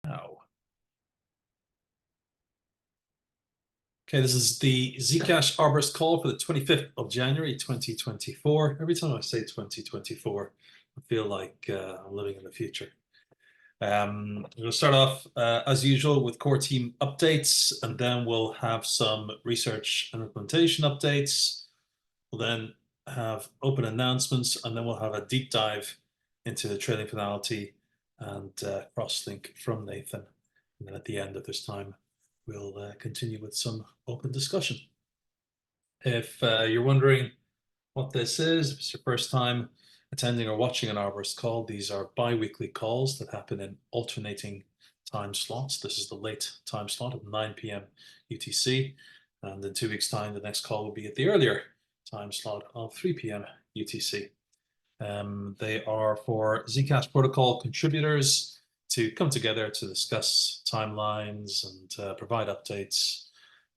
Now. Okay, this is the Zcash Arborist call for the 25th of January, 2024. Every time I say 2024, I feel like I'm living in the future. I'm going to start off, as usual, with core team updates, and then we'll have some research and implementation updates. We'll then have open announcements, and then we'll have a deep dive into the trailing finality and crosslink from Nathan. And then at the end, if there's time, we'll continue with some open discussion. If you're wondering what this is, if it's your first time attending or watching an Arborist call, these are bi-weekly calls that happen in alternating time slots. This is the late time slot of 9 p.m. UTC, and in 2 weeks' time, the next call will be at the earlier time slot of 3 p.m. UTC. They are for Zcash protocol contributors to come together to discuss timelines and provide updates,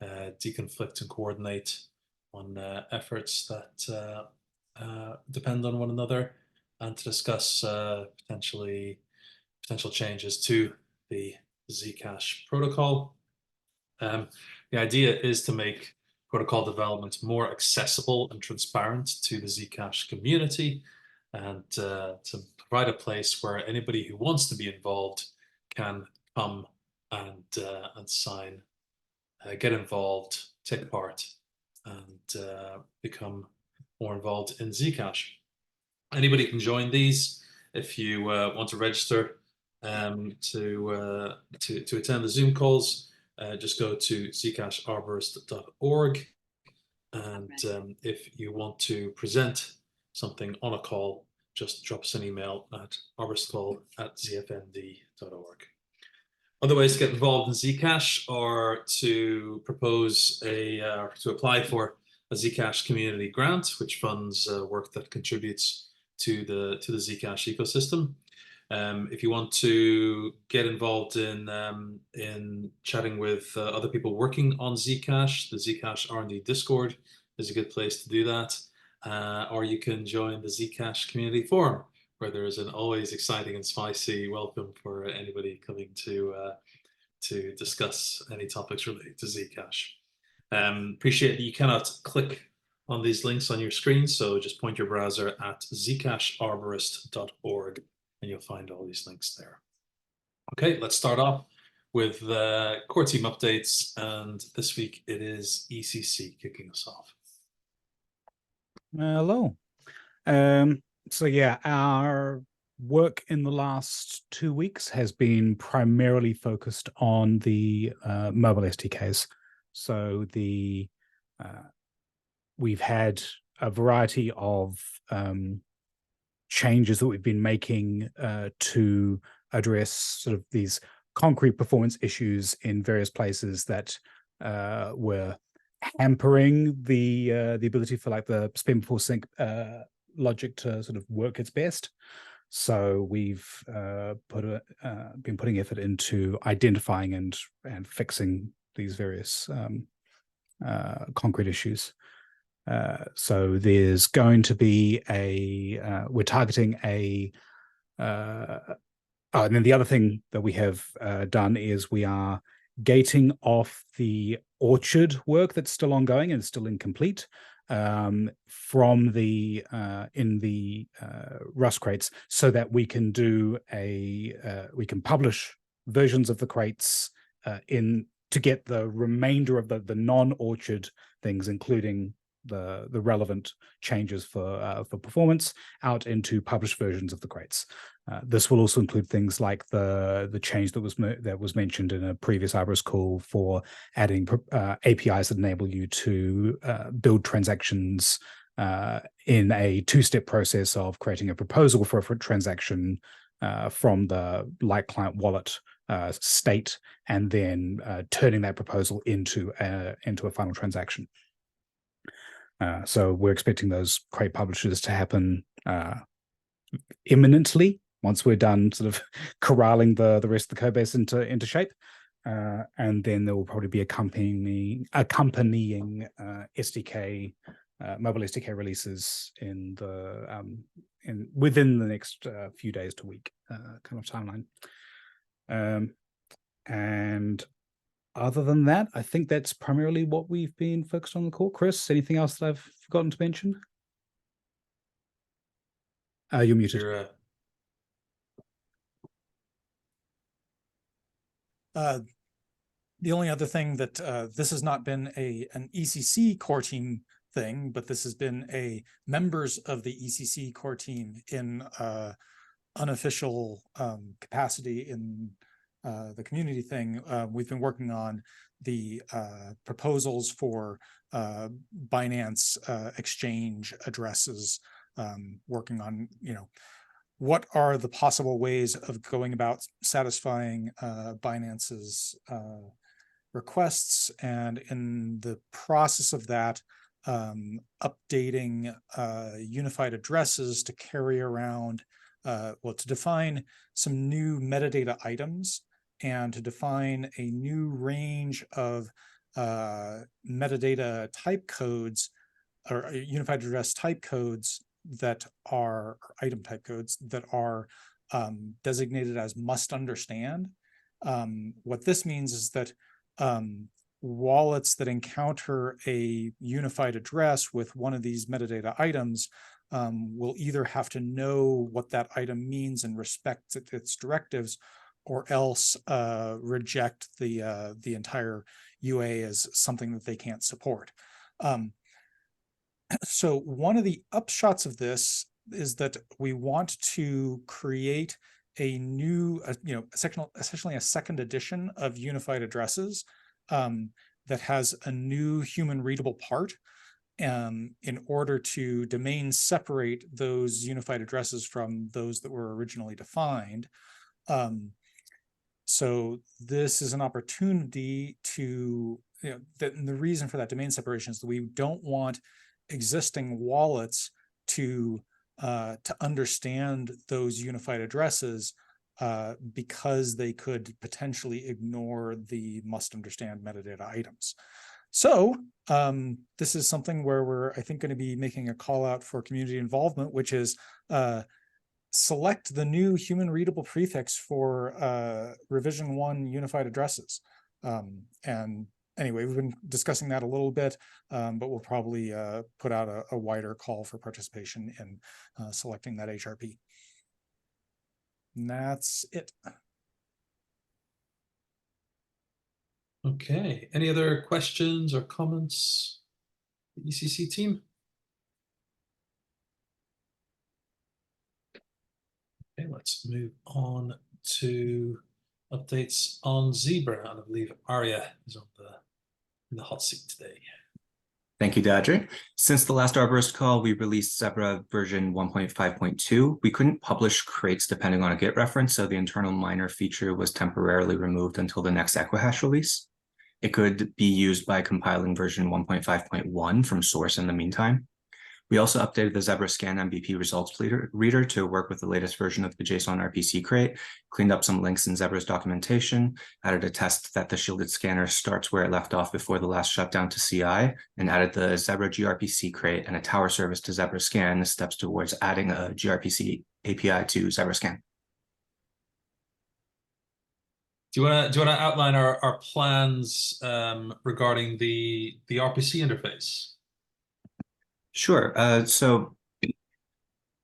deconflict and coordinate on efforts that depend on one another, and to discuss potential changes to the Zcash protocol. The idea is to make protocol development more accessible and transparent to the Zcash community, and to provide a place where anybody who wants to be involved can come and sign, get involved, take part, and become more involved in Zcash. Anybody can join these. If you want to register to attend the Zoom calls, just go to zcasharborist.org, and if you want to present something on a call, just drop us an email at arboristcall@zfnd.org. Other ways to get involved in Zcash are to propose to apply for a Zcash community grant, which funds work that contributes to the Zcash ecosystem. If you want to get involved in chatting with other people working on Zcash, the Zcash R&D Discord is a good place to do that. Or you can join the Zcash community forum, where there is an always exciting and spicy welcome for anybody coming to discuss any topics related to Zcash. Appreciate that you cannot click on these links on your screen, so just point your browser at zcasharborist.org and you'll find all these links there. Okay, let's start off with core team updates, and this week it is ECC kicking us off. Hello. So yeah, our work in the last 2 weeks has been primarily focused on the mobile SDKs. So we've had a variety of changes that we've been making to address sort of these concrete performance issues in various places that were hampering the ability for like the spin before sync logic to sort of work its best. So we've been putting effort into identifying and fixing these various concrete issues. So there's going to be we're targeting and then the other thing that we have done is we are gating off the orchard work that's still ongoing and still incomplete from the in the Rust crates, so that we can do we can publish versions of the crates to get the remainder of the non-orchard things, including the relevant changes for performance, out into published versions of the crates. This will also include things like the change that was mentioned in a previous Arborist call for adding APIs that enable you to build transactions in a two-step process of creating a proposal for a transaction from the Light Client wallet state, and then turning that proposal into a final transaction. So we're expecting those crate publishers to happen imminently, once we're done sort of corralling the rest of the code base into shape. And then there will probably be accompanying SDK, mobile SDK releases within the next few days to week kind of timeline. And other than that, I think that's primarily what we've been focused on the call. Chris, anything else that I've forgotten to mention? You're muted. You're, the only other thing that this has not been an ECC core team thing, but this has been a members of the ECC core team in unofficial capacity in the community thing. We've been working on the proposals for Binance exchange addresses, working on, what are the possible ways of going about satisfying Binance's requests, and in the process of that, updating unified addresses to carry around, to define some new metadata items and to define a new range of metadata type codes or unified address type codes that are item type codes that are designated as must understand. What this means is that wallets that encounter a unified address with one of these metadata items will either have to know what that item means and respect its directives, or else reject the entire UA as something that they can't support. So one of the upshots of this is that we want to create a new, essentially a second edition of unified addresses that has a new human readable part in order to domain separate those unified addresses from those that were originally defined. So this is an opportunity to, the reason for that domain separation is that we don't want existing wallets to understand those unified addresses because they could potentially ignore the must understand metadata items. So this is something where we're, I think, going to be making a call out for community involvement, which is select the new human readable prefix for revision 1 unified addresses. And anyway, we've been discussing that a little bit, but we'll probably put out a wider call for participation in selecting that HRP. And that's it. okay. Any other questions or comments? The ECC team? Okay, let's move on to updates on Zebra, and I believe Arya is in the hot seat today. Thank you, Dodger. Since the last Arborist call, we released Zebra version 1.5.2. We couldn't publish crates depending on a Git reference, so the internal miner feature was temporarily removed until the next Equihash release. It could be used by compiling version 1.5.1 from source in the meantime. We also updated the Zebra Scan MVP results reader to work with the latest version of the JSON RPC crate, cleaned up some links in Zebra's documentation, added a test that the shielded scanner starts where it left off before the last shutdown to CI, and added the Zebra gRPC crate and a tower service to Zebra Scan, the steps towards adding a gRPC API to Zebra Scan. Do you want to outline our plans regarding the RPC interface? Sure. So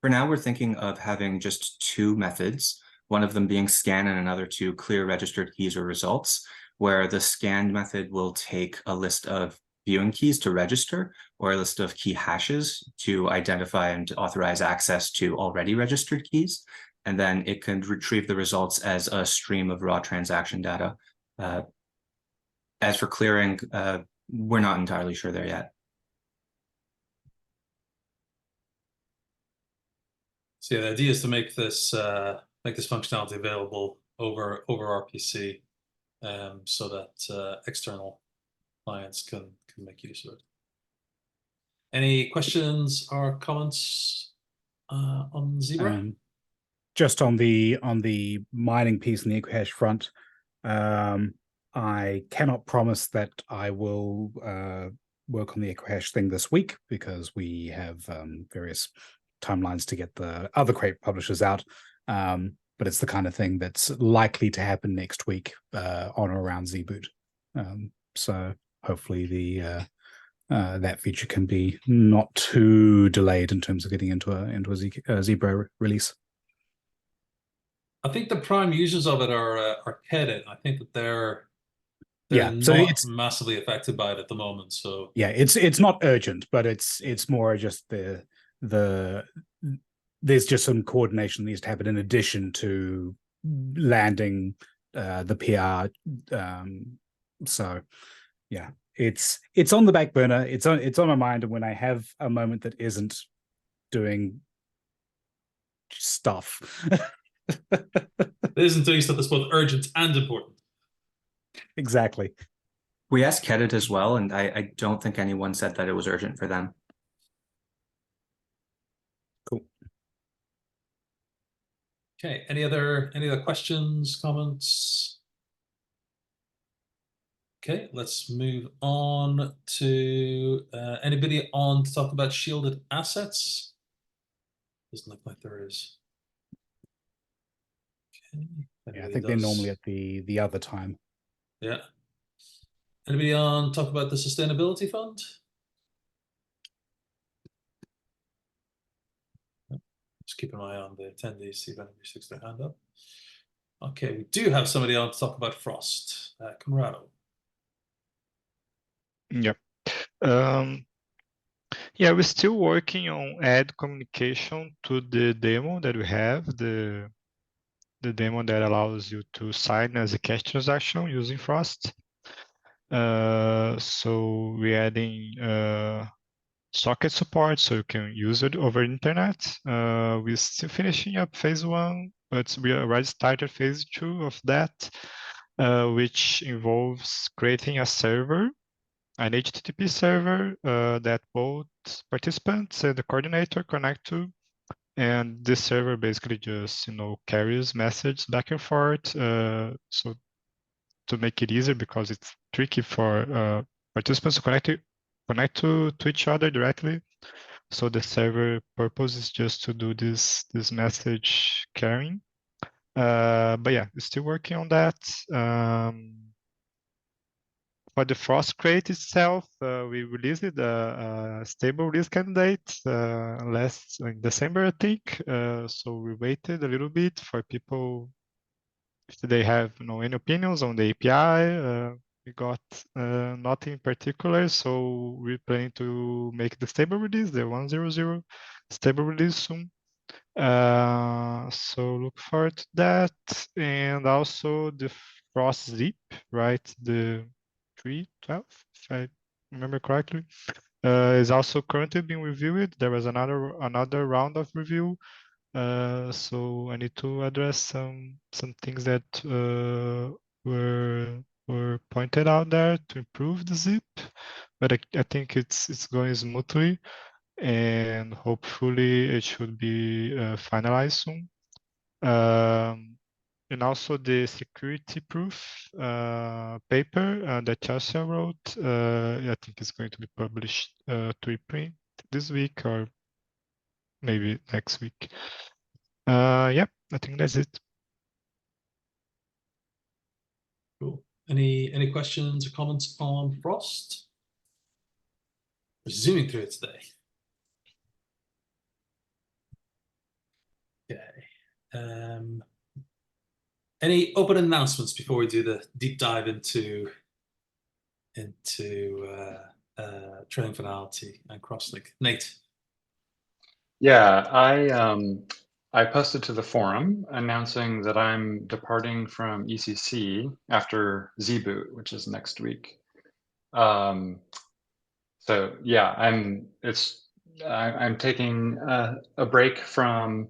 for now, we're thinking of having just two methods, one of them being scan and another to clear registered keys or results, where the scan method will take a list of viewing keys to register or a list of key hashes to identify and authorize access to already registered keys. And then it can retrieve the results as a stream of raw transaction data. As for clearing, we're not entirely sure there yet. So yeah, the idea is to make this functionality available over RPC, so that external clients can make use of it. Any questions or comments on Zebra? Just on the mining piece and the Equihash front, I cannot promise that I will work on the Equihash thing this week because we have various timelines to get the other crate publishers out. but it's the kind of thing that's likely to happen next week on or around Zboot. So hopefully the that feature can be not too delayed in terms of getting into a Zebra release. I think the prime users of it are Kedit. I think that they're So not it's massively affected by it at the moment. So yeah, it's not urgent, but it's more just the there's just some coordination that needs to happen in addition to landing the PR. So yeah, it's on the back burner. It's on my mind, and when I have a moment that isn't doing stuff. it isn't doing stuff that's both urgent and important. Exactly. We asked Kedit as well, and I don't think anyone said that it was urgent for them. Cool. Okay. Any other questions, comments? Okay, let's move on to anybody on to talk about shielded assets? Doesn't look like there is. Okay. Yeah, I think they're normally at the other time. Yeah. Anybody on talk about the sustainability fund? Just keep an eye on the attendees, see if anybody sticks their hand up. Okay, we do have somebody on to talk about Frost. Conrado. Yeah. Yeah, we're still working on add communication to the demo that we have, the demo that allows you to sign as a cash transaction using Frost. So we're adding socket support so you can use it over internet. We're still finishing up phase 1, but we already started phase 2 of that, which involves creating a server, an HTTP server that both participants and the coordinator connect to. And this server basically just, carries messages back and forth. So to make it easier, because it's tricky for participants to connect to each other directly. So the server purpose is just to do this message carrying. But yeah, we're still working on that. For the Frost crate itself, we released a stable release candidate last in December, I think. So we waited a little bit for people if they have any opinions on the API. We got nothing in particular, so we're planning to make the stable release, the 1.0.0 stable release soon. So look forward to that, and also the Frost zip, right? The 3.12, if I remember correctly, is also currently being reviewed. There was another round of review. So I need to address some things that were pointed out there to improve the zip, but I think it's going smoothly, and hopefully it should be finalized soon. And also the security proof paper that Chelsea wrote, I think is going to be published to reprint this week or maybe next week. Yep, I think that's it. Cool. Any questions or comments on Frost? We're zooming through it today. Okay. Any open announcements before we do the deep dive into training finality and crosslink? Nate. Yeah, I posted to the forum announcing that I'm departing from ECC after Zboot, which is next week. So yeah, I'm taking a break from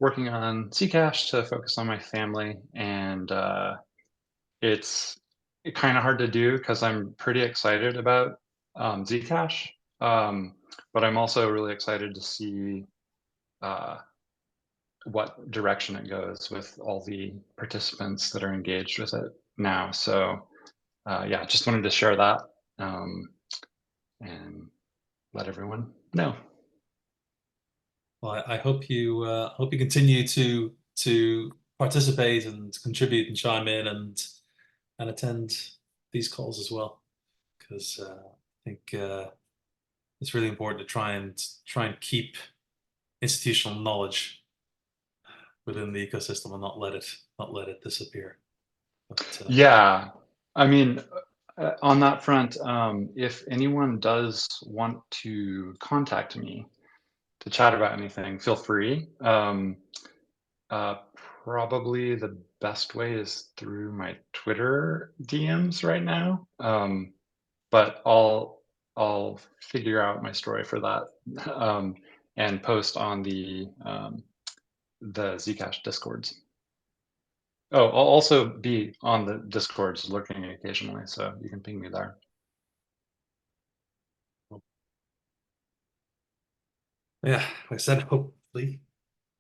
working on Zcash to focus on my family, and it's kind of hard to do because I'm pretty excited about Zcash, but I'm also really excited to see what direction it goes with all the participants that are engaged with it now. So yeah, just wanted to share that and let everyone know. Well, I hope you continue to participate and contribute and chime in and attend these calls as well, because I think it's really important to try and keep institutional knowledge within the ecosystem and not let it disappear. But, yeah, I mean, on that front, if anyone does want to contact me to chat about anything, feel free. Probably the best way is through my Twitter DMs right now. But I'll figure out my story for that and post on the Zcash Discords. Oh, I'll also be on the Discords lurking occasionally, so you can ping me there. yeah, like I said, hopefully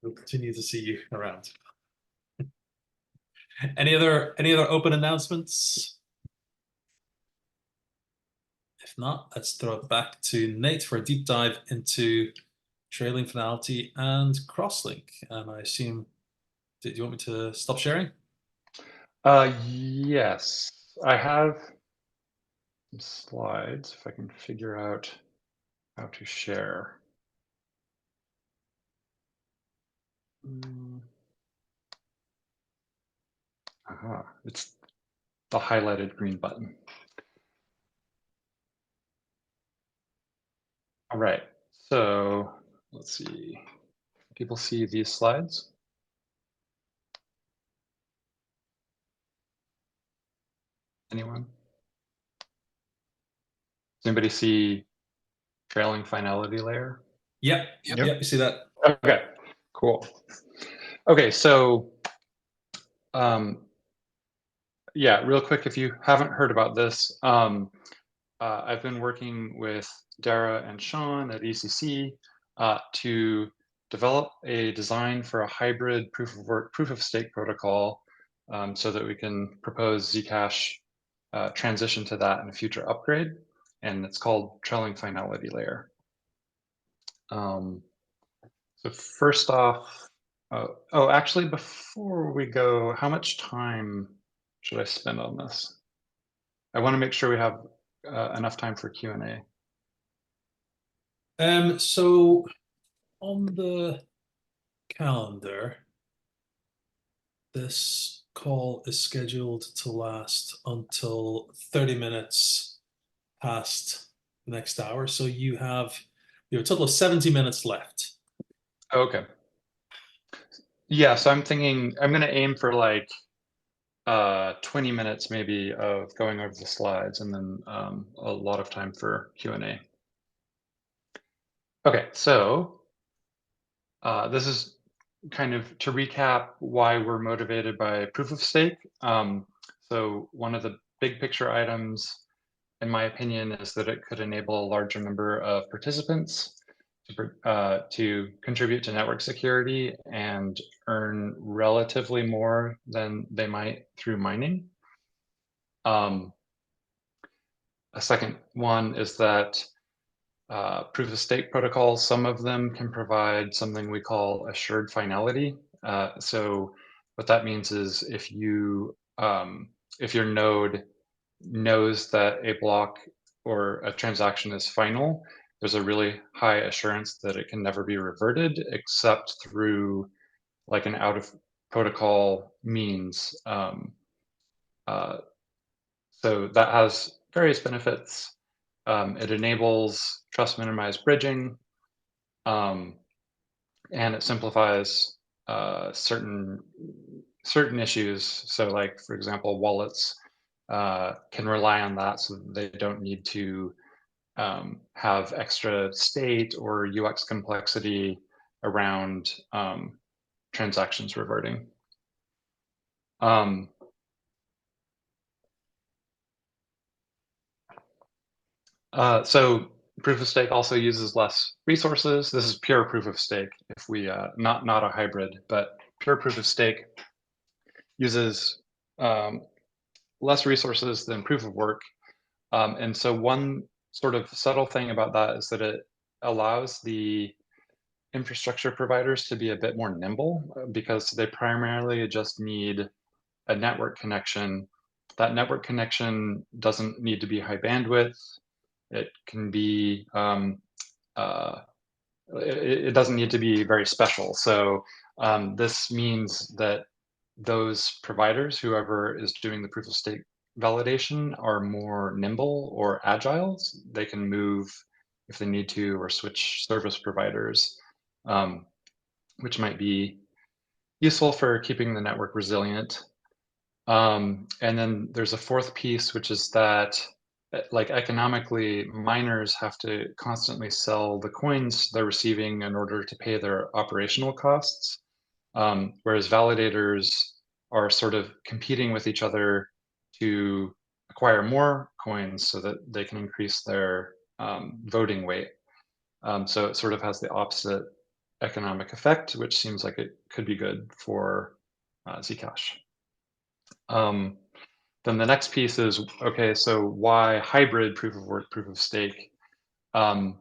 we'll continue to see you around. Any other open announcements? If not, let's throw it back to Nate for a deep dive into trailing finality and crosslink. And I assume, do you want me to stop sharing? Yes, I have some slides if I can figure out how to share. Aha, it's the highlighted green button. All right, so let's see. People see these slides? Anyone? Does anybody see trailing finality layer? Yep, you see that? Okay, cool. Okay, so yeah, real quick, if you haven't heard about this, I've been working with Dara and Sean at ECC to develop a design for a hybrid proof of work, proof of stake protocol so that we can propose Zcash transition to that in a future upgrade. And it's called trailing finality layer. So first off, oh, actually, before we go, how much time should I spend on this? I want to make sure we have enough time for Q&A. So on the calendar, this call is scheduled to last until 30 minutes past the next hour. So you have a total of 70 minutes left. Okay. Yeah, so I'm thinking I'm going to aim for like 20 minutes maybe of going over the slides and then a lot of time for Q&A. Okay, so this is kind of to recap why we're motivated by proof of stake. So one of the big picture items, in my opinion, is that it could enable a larger number of participants to contribute to network security and earn relatively more than they might through mining. A second one is that proof of stake protocols, some of them can provide something we call assured finality. So what that means is if your node knows that a block or a transaction is final, there's a really high assurance that it can never be reverted except through like an out of protocol means. So that has various benefits. It enables trust minimized bridging, and it simplifies certain issues. So like, for example, wallets can rely on that so that they don't need to have extra state or UX complexity around transactions reverting. So proof of stake also uses less resources. This is pure proof of stake. If we not a hybrid, but pure proof of stake uses less resources than proof of work. And so one sort of subtle thing about that is that it allows the infrastructure providers to be a bit more nimble because they primarily just need a network connection. That network connection doesn't need to be high bandwidth. It can be, it doesn't need to be very special. So this means that those providers, whoever is doing the proof of stake validation, are more nimble or agile. They can move if they need to, or switch service providers, which might be useful for keeping the network resilient. And then there's a fourth piece, which is that like economically, miners have to constantly sell the coins they're receiving in order to pay their operational costs. Whereas validators are sort of competing with each other to acquire more coins so that they can increase their voting weight. So it sort of has the opposite economic effect, which seems like it could be good for Zcash. Then the next piece is, okay, so why hybrid proof of work, proof of stake? And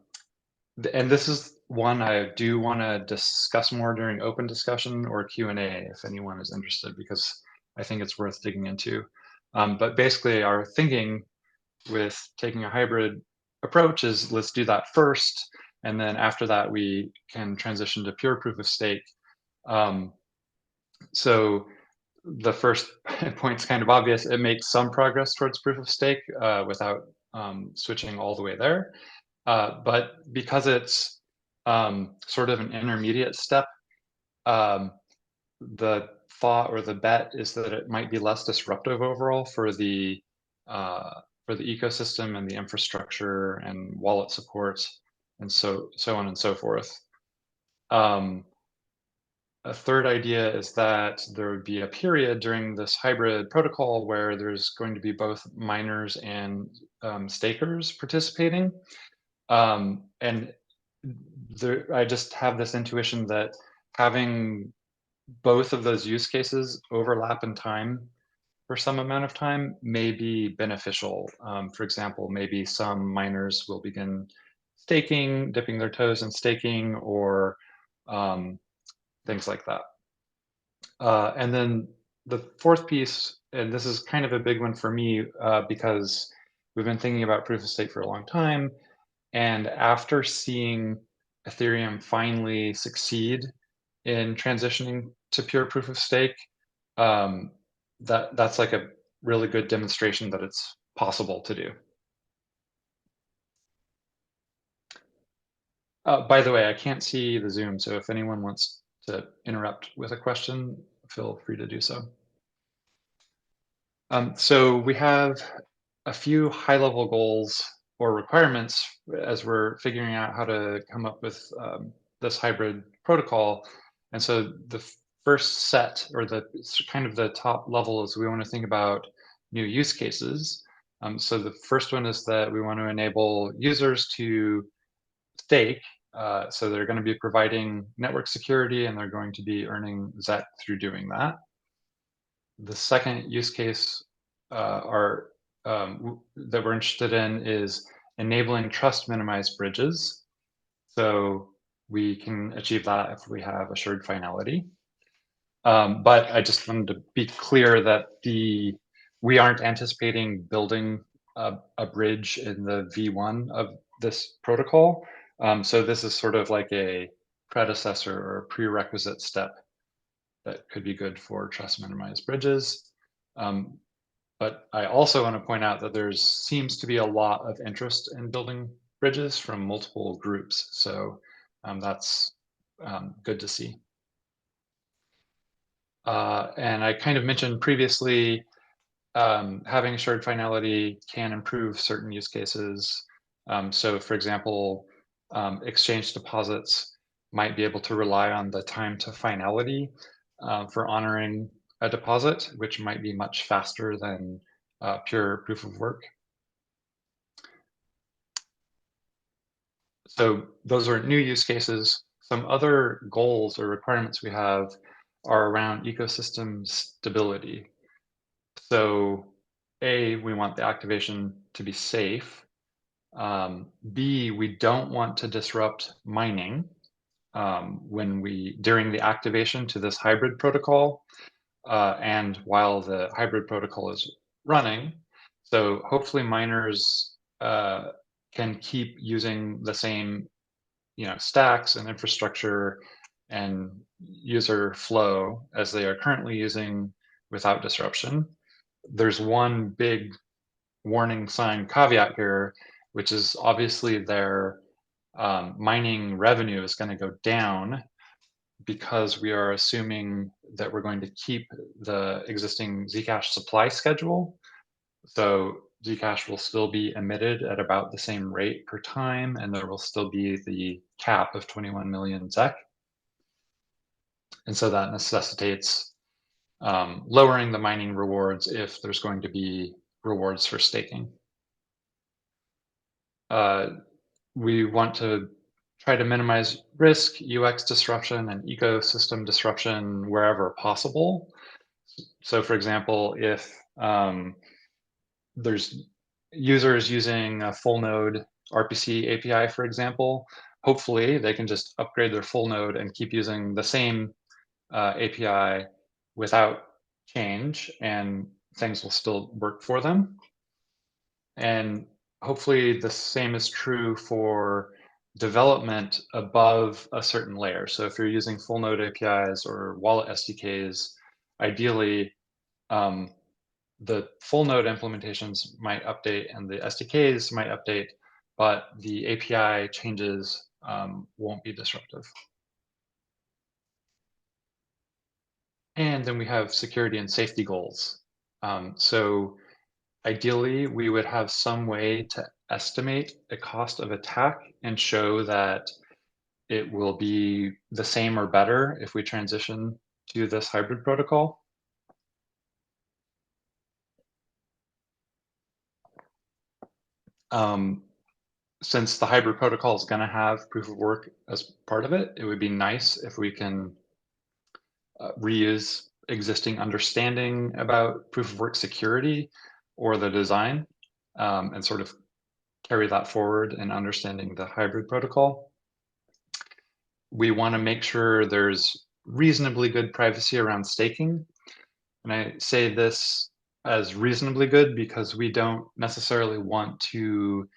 this is one I do want to discuss more during open discussion or Q&A if anyone is interested, because I think it's worth digging into. But basically our thinking with taking a hybrid approach is let's do that first, and then after that we can transition to pure proof of stake. So the first point's kind of obvious. It makes some progress towards proof of stake without switching all the way there. But because it's sort of an intermediate step, the thought or the bet is that it might be less disruptive overall for the ecosystem and the infrastructure and wallet support and so on and so forth. A third idea is that there would be a period during this hybrid protocol where there's going to be both miners and stakers participating. And I just have this intuition that having both of those use cases overlap in time for some amount of time may be beneficial. For example, maybe some miners will begin staking, dipping their toes in staking, or things like that. And then the fourth piece, and this is kind of a big one for me because we've been thinking about proof of stake for a long time. And after seeing Ethereum finally succeed in transitioning to pure proof of stake, that's like a really good demonstration that it's possible to do. By the way, I can't see the Zoom, so if anyone wants to interrupt with a question, feel free to do so. So we have a few high-level goals or requirements as we're figuring out how to come up with this hybrid protocol. And so the first set, or the kind of the top level, is we want to think about new use cases. So the first one is that we want to enable users to stake. So they're going to be providing network security, and they're going to be earning ZEC through doing that. The second use case that we're interested in is enabling trust minimized bridges. So we can achieve that if we have assured finality. But I just wanted to be clear that we aren't anticipating building a bridge in the V1 of this protocol. So this is sort of like a predecessor or prerequisite step that could be good for trust minimized bridges. But I also want to point out that there seems to be a lot of interest in building bridges from multiple groups. So that's good to see. And I kind of mentioned previously, having assured finality can improve certain use cases. So for example, exchange deposits might be able to rely on the time to finality for honoring a deposit, which might be much faster than pure proof of work. So those are new use cases. Some other goals or requirements we have are around ecosystem stability. So A, we want the activation to be safe. B, we don't want to disrupt mining. during the activation to this hybrid protocol, and while the hybrid protocol is running. So hopefully miners can keep using the same, stacks and infrastructure and user flow as they are currently using without disruption. There's one big warning sign caveat here, which is obviously their mining revenue is going to go down because we are assuming that we're going to keep the existing Zcash supply schedule. So Zcash will still be emitted at about the same rate per time, and there will still be the cap of 21 million Zec. And so that necessitates lowering the mining rewards if there's going to be rewards for staking. We want to try to minimize risk, UX disruption, and ecosystem disruption wherever possible. So for example, if there's users using a full node RPC API, for example, hopefully they can just upgrade their full node and keep using the same API without change, and things will still work for them. And hopefully the same is true for development above a certain layer. So if you're using full node APIs or wallet SDKs, ideally the full node implementations might update and the SDKs might update, but the API changes won't be disruptive. And then we have security and safety goals. So ideally, we would have some way to estimate the cost of attack and show that it will be the same or better if we transition to this hybrid protocol. Since the hybrid protocol is going to have proof of work as part of it, it would be nice if we can reuse existing understanding about proof of work security or the design, and sort of carry that forward in understanding the hybrid protocol. We want to make sure there's reasonably good privacy around staking. And I say this as reasonably good because we don't necessarily want to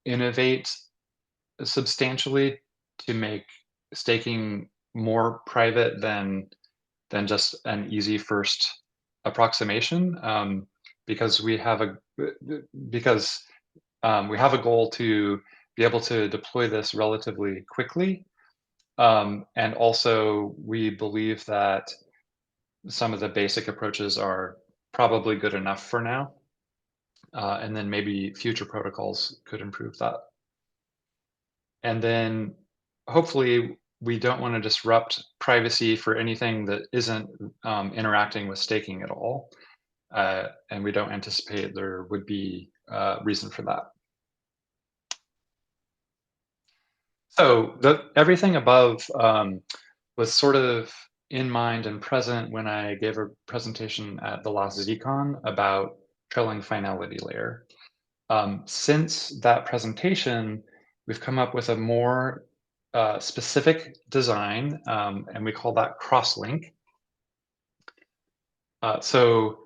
innovate substantially to make staking more private than just an easy first approximation, because we have a goal to be able to deploy this relatively quickly, and also we believe that some of the basic approaches are probably good enough for now, and then maybe future protocols could improve that. And then hopefully we don't want to disrupt privacy for anything that isn't interacting with staking at all. And we don't anticipate there would be reason for that. So everything above was sort of in mind and present when I gave a presentation at the last ZCon about trailing finality layer. Since that presentation, we've come up with a more specific design, and we call that crosslink. So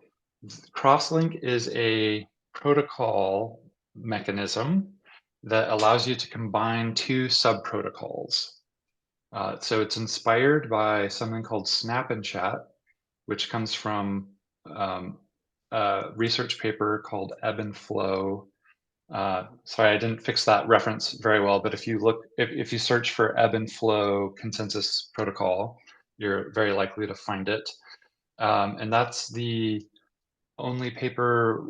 crosslink is a protocol mechanism that allows you to combine two sub-protocols. So it's inspired by something called Snap and Chat, which comes from a research paper called Ebb and Flow. Sorry, I didn't fix that reference very well, but if you search for Ebb and Flow consensus protocol, you're very likely to find it. And that's the only paper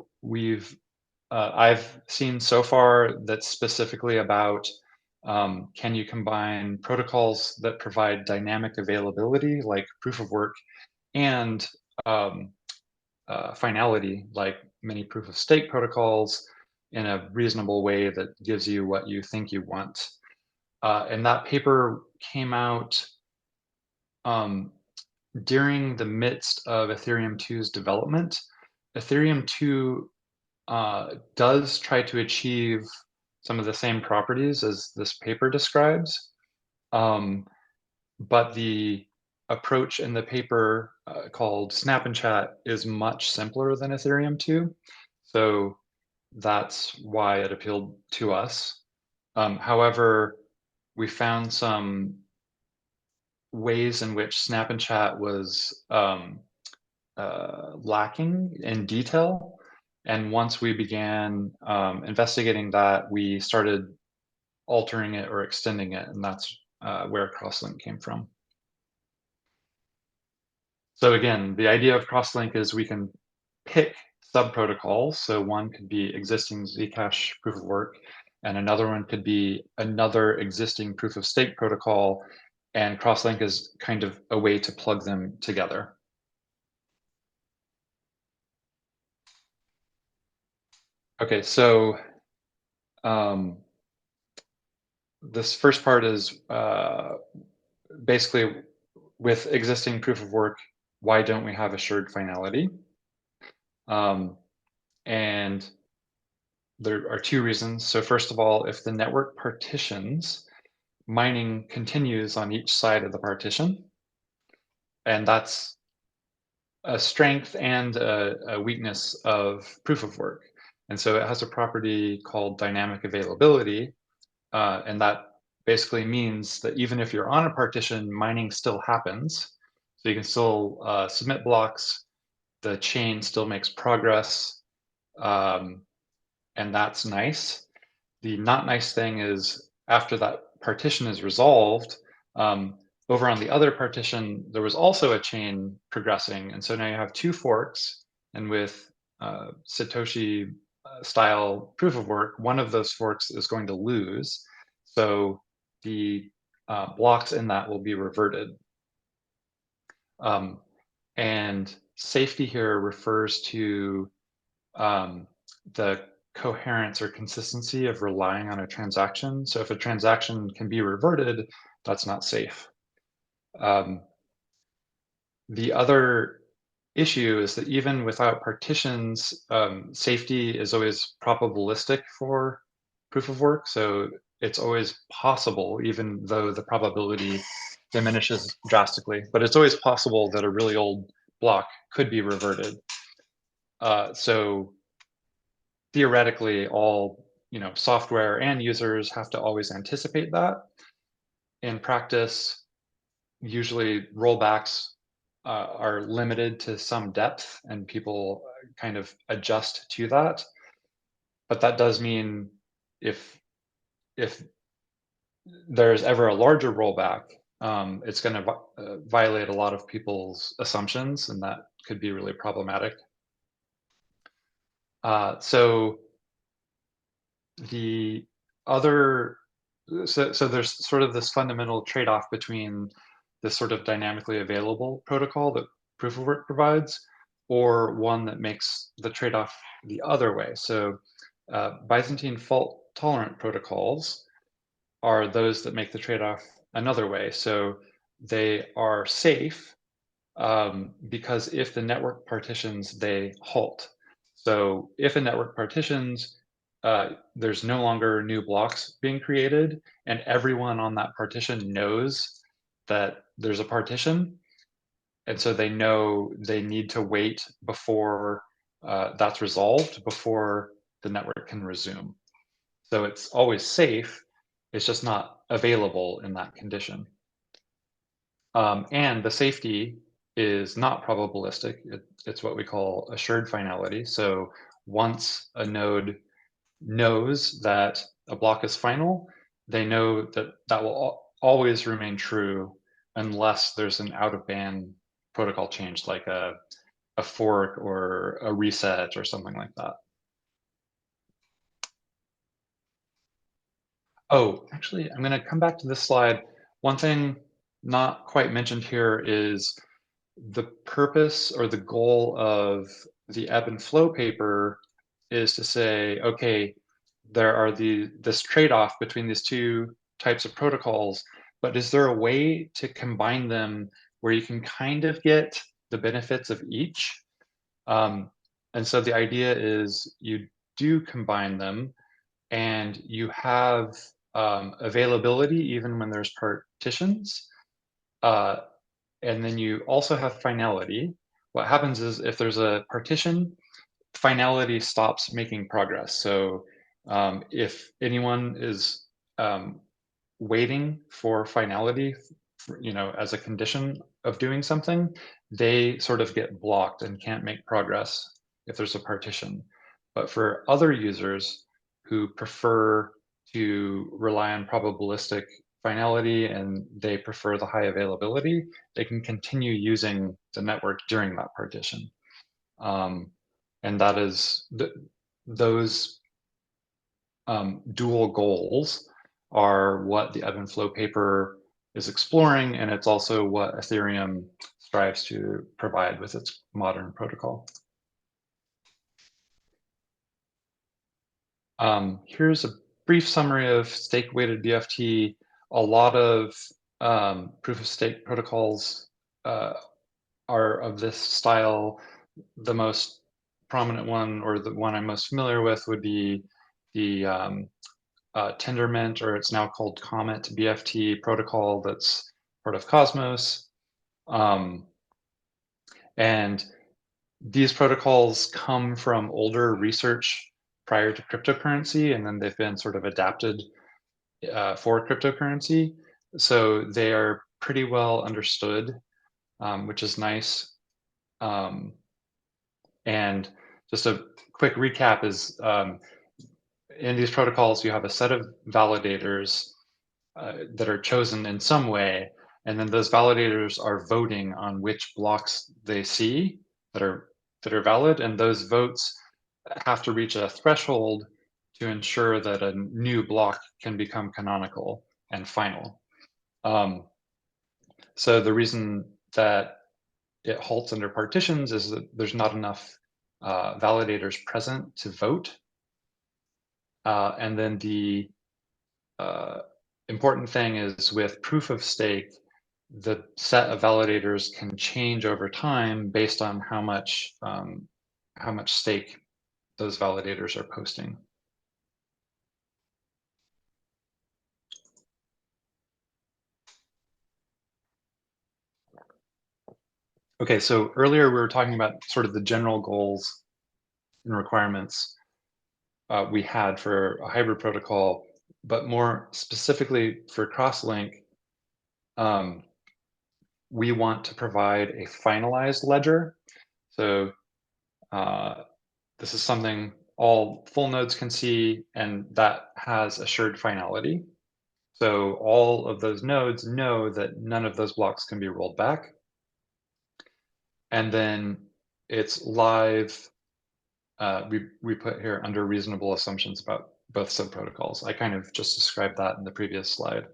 I've seen so far that's specifically about can you combine protocols that provide dynamic availability, like proof of work, and finality, like many proof of stake protocols, in a reasonable way that gives you what you think you want. And that paper came out during the midst of Ethereum 2's development. Ethereum 2 does try to achieve some of the same properties as this paper describes, But the approach in the paper called Snap and Chat is much simpler than Ethereum 2. So that's why it appealed to us. However, we found some ways in which Snap and Chat was lacking in detail. And once we began investigating that, we started altering it or extending it, and that's where Crosslink came from. So again, the idea of Crosslink is we can pick sub-protocols. So one could be existing Zcash proof of work, and another one could be another existing proof of stake protocol, and Crosslink is kind of a way to plug them together. Okay, so this first part is basically with existing proof of work, why don't we have assured finality? And there are two reasons. So first of all, if the network partitions, mining continues on each side of the partition. And that's a strength and a weakness of proof of work. And so it has a property called dynamic availability. And that basically means that even if you're on a partition, mining still happens. So you can still submit blocks, the chain still makes progress, and that's nice. The not nice thing is after that partition is resolved, over on the other partition, there was also a chain progressing. And so now you have two forks, and with Satoshi style proof of work, one of those forks is going to lose. So the blocks in that will be reverted. And safety here refers to the coherence or consistency of relying on a transaction. So if a transaction can be reverted, that's not safe. The other issue is that even without partitions, safety is always probabilistic for proof of work. So it's always possible, even though the probability diminishes drastically, but it's always possible that a really old block could be reverted. So theoretically, all software and users have to always anticipate that. In practice, usually rollbacks are limited to some depth, and people kind of adjust to that. But that does mean if there's ever a larger rollback, it's going to violate a lot of people's assumptions, and that could be really problematic. So the other, so there's sort of this fundamental trade-off between this sort of dynamically available protocol that proof of work provides, or one that makes the trade-off the other way. So Byzantine fault-tolerant protocols are those that make the trade-off another way. So they are safe because if the network partitions, they halt. So if a network partitions, there's no longer new blocks being created, and everyone on that partition knows that there's a partition. And so they know they need to wait before that's resolved, before the network can resume. So it's always safe, it's just not available in that condition. And the safety is not probabilistic. It's what we call assured finality. So once a node knows that a block is final, they know that that will always remain true unless there's an out-of-band protocol change, like a fork or a reset or something like that. Oh, actually, I'm going to come back to this slide. One thing not quite mentioned here is the purpose or the goal of the ebb and flow paper is to say, okay, there are this trade-off between these two types of protocols, but is there a way to combine them where you can kind of get the benefits of each? And so the idea is you do combine them, and you have availability even when there's partitions. And then you also have finality. What happens is if there's a partition, finality stops making progress. So if anyone is waiting for finality, as a condition of doing something, they sort of get blocked and can't make progress if there's a partition. But for other users who prefer to rely on probabilistic finality and they prefer the high availability, they can continue using the network during that partition. And that is those dual goals are what the ebb and flow paper is exploring, and it's also what Ethereum strives to provide with its modern protocol. Here's a brief summary of stake-weighted BFT. A lot of proof-of-stake protocols are of this style. The most prominent one, or the one I'm most familiar with, would be the Tendermint, or it's now called Comet BFT protocol that's part of Cosmos. And these protocols come from older research prior to cryptocurrency, and then they've been sort of adapted for cryptocurrency. So they are pretty well understood, which is nice. And just a quick recap is in these protocols, you have a set of validators that are chosen in some way, and then those validators are voting on which blocks they see that are valid, and those votes have to reach a threshold to ensure that a new block can become canonical and final. So the reason that it halts under partitions is that there's not enough validators present to vote. And then the important thing is with proof of stake, the set of validators can change over time based on how much stake those validators are posting. Okay, so earlier we were talking about sort of the general goals and requirements we had for a hybrid protocol, but more specifically for Crosslink, we want to provide a finalized ledger. So this is something all full nodes can see, and that has assured finality. So all of those nodes know that none of those blocks can be rolled back. And then it's live. We put here under reasonable assumptions about both subprotocols. I kind of just described that in the previous slide.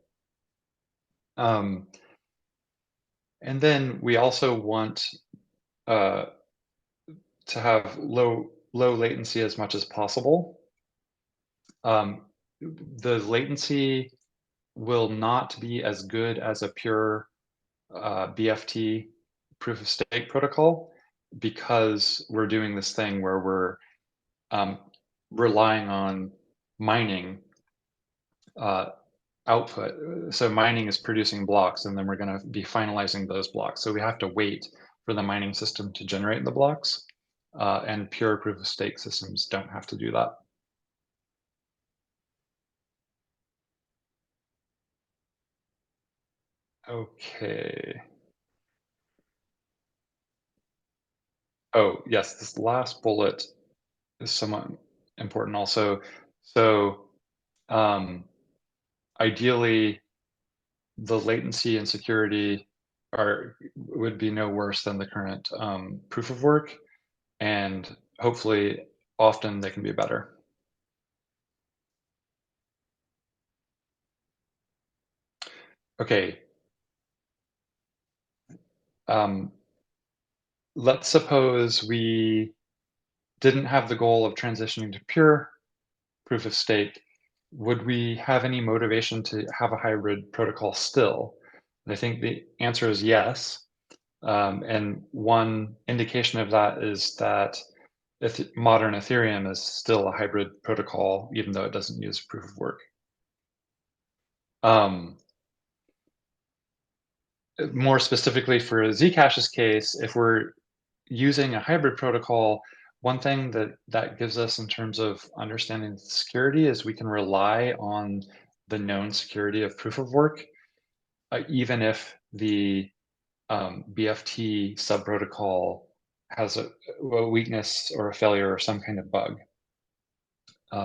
And then we also want to have low latency as much as possible. The latency will not be as good as a pure BFT proof of stake protocol, because we're doing this thing where we're relying on mining output. So mining is producing blocks, and then we're going to be finalizing those blocks. So we have to wait for the mining system to generate the blocks, and pure proof of stake systems don't have to do that. Okay. Oh, yes, this last bullet is somewhat important also. So ideally, the latency and security would be no worse than the current proof of work, and hopefully often they can be better. Okay. Let's suppose we didn't have the goal of transitioning to pure proof of stake. Would we have any motivation to have a hybrid protocol still? And I think the answer is yes. And one indication of that is that modern Ethereum is still a hybrid protocol, even though it doesn't use proof of work. More specifically for Zcash's case, if we're using a hybrid protocol, one thing that gives us in terms of understanding security is we can rely on the known security of proof of work, even if the BFT subprotocol has a weakness or a failure or some kind of bug.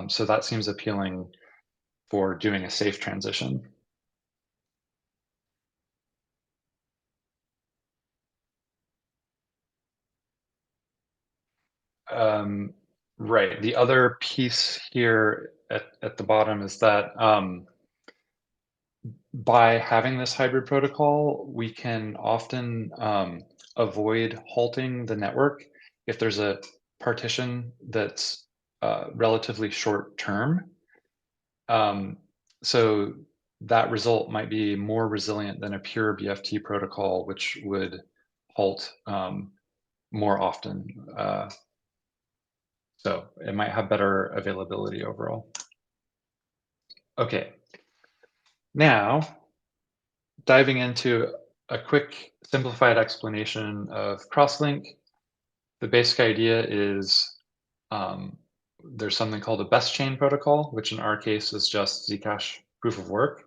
So that seems appealing for doing a safe transition. Right. The other piece here at the bottom is that by having this hybrid protocol, we can often avoid halting the network if there's a partition that's relatively short term. So that result might be more resilient than a pure BFT protocol, which would halt more often. So it might have better availability overall. Okay, now diving into a quick simplified explanation of crosslink. The basic idea is there's something called a best chain protocol, which in our case is just Zcash proof of work.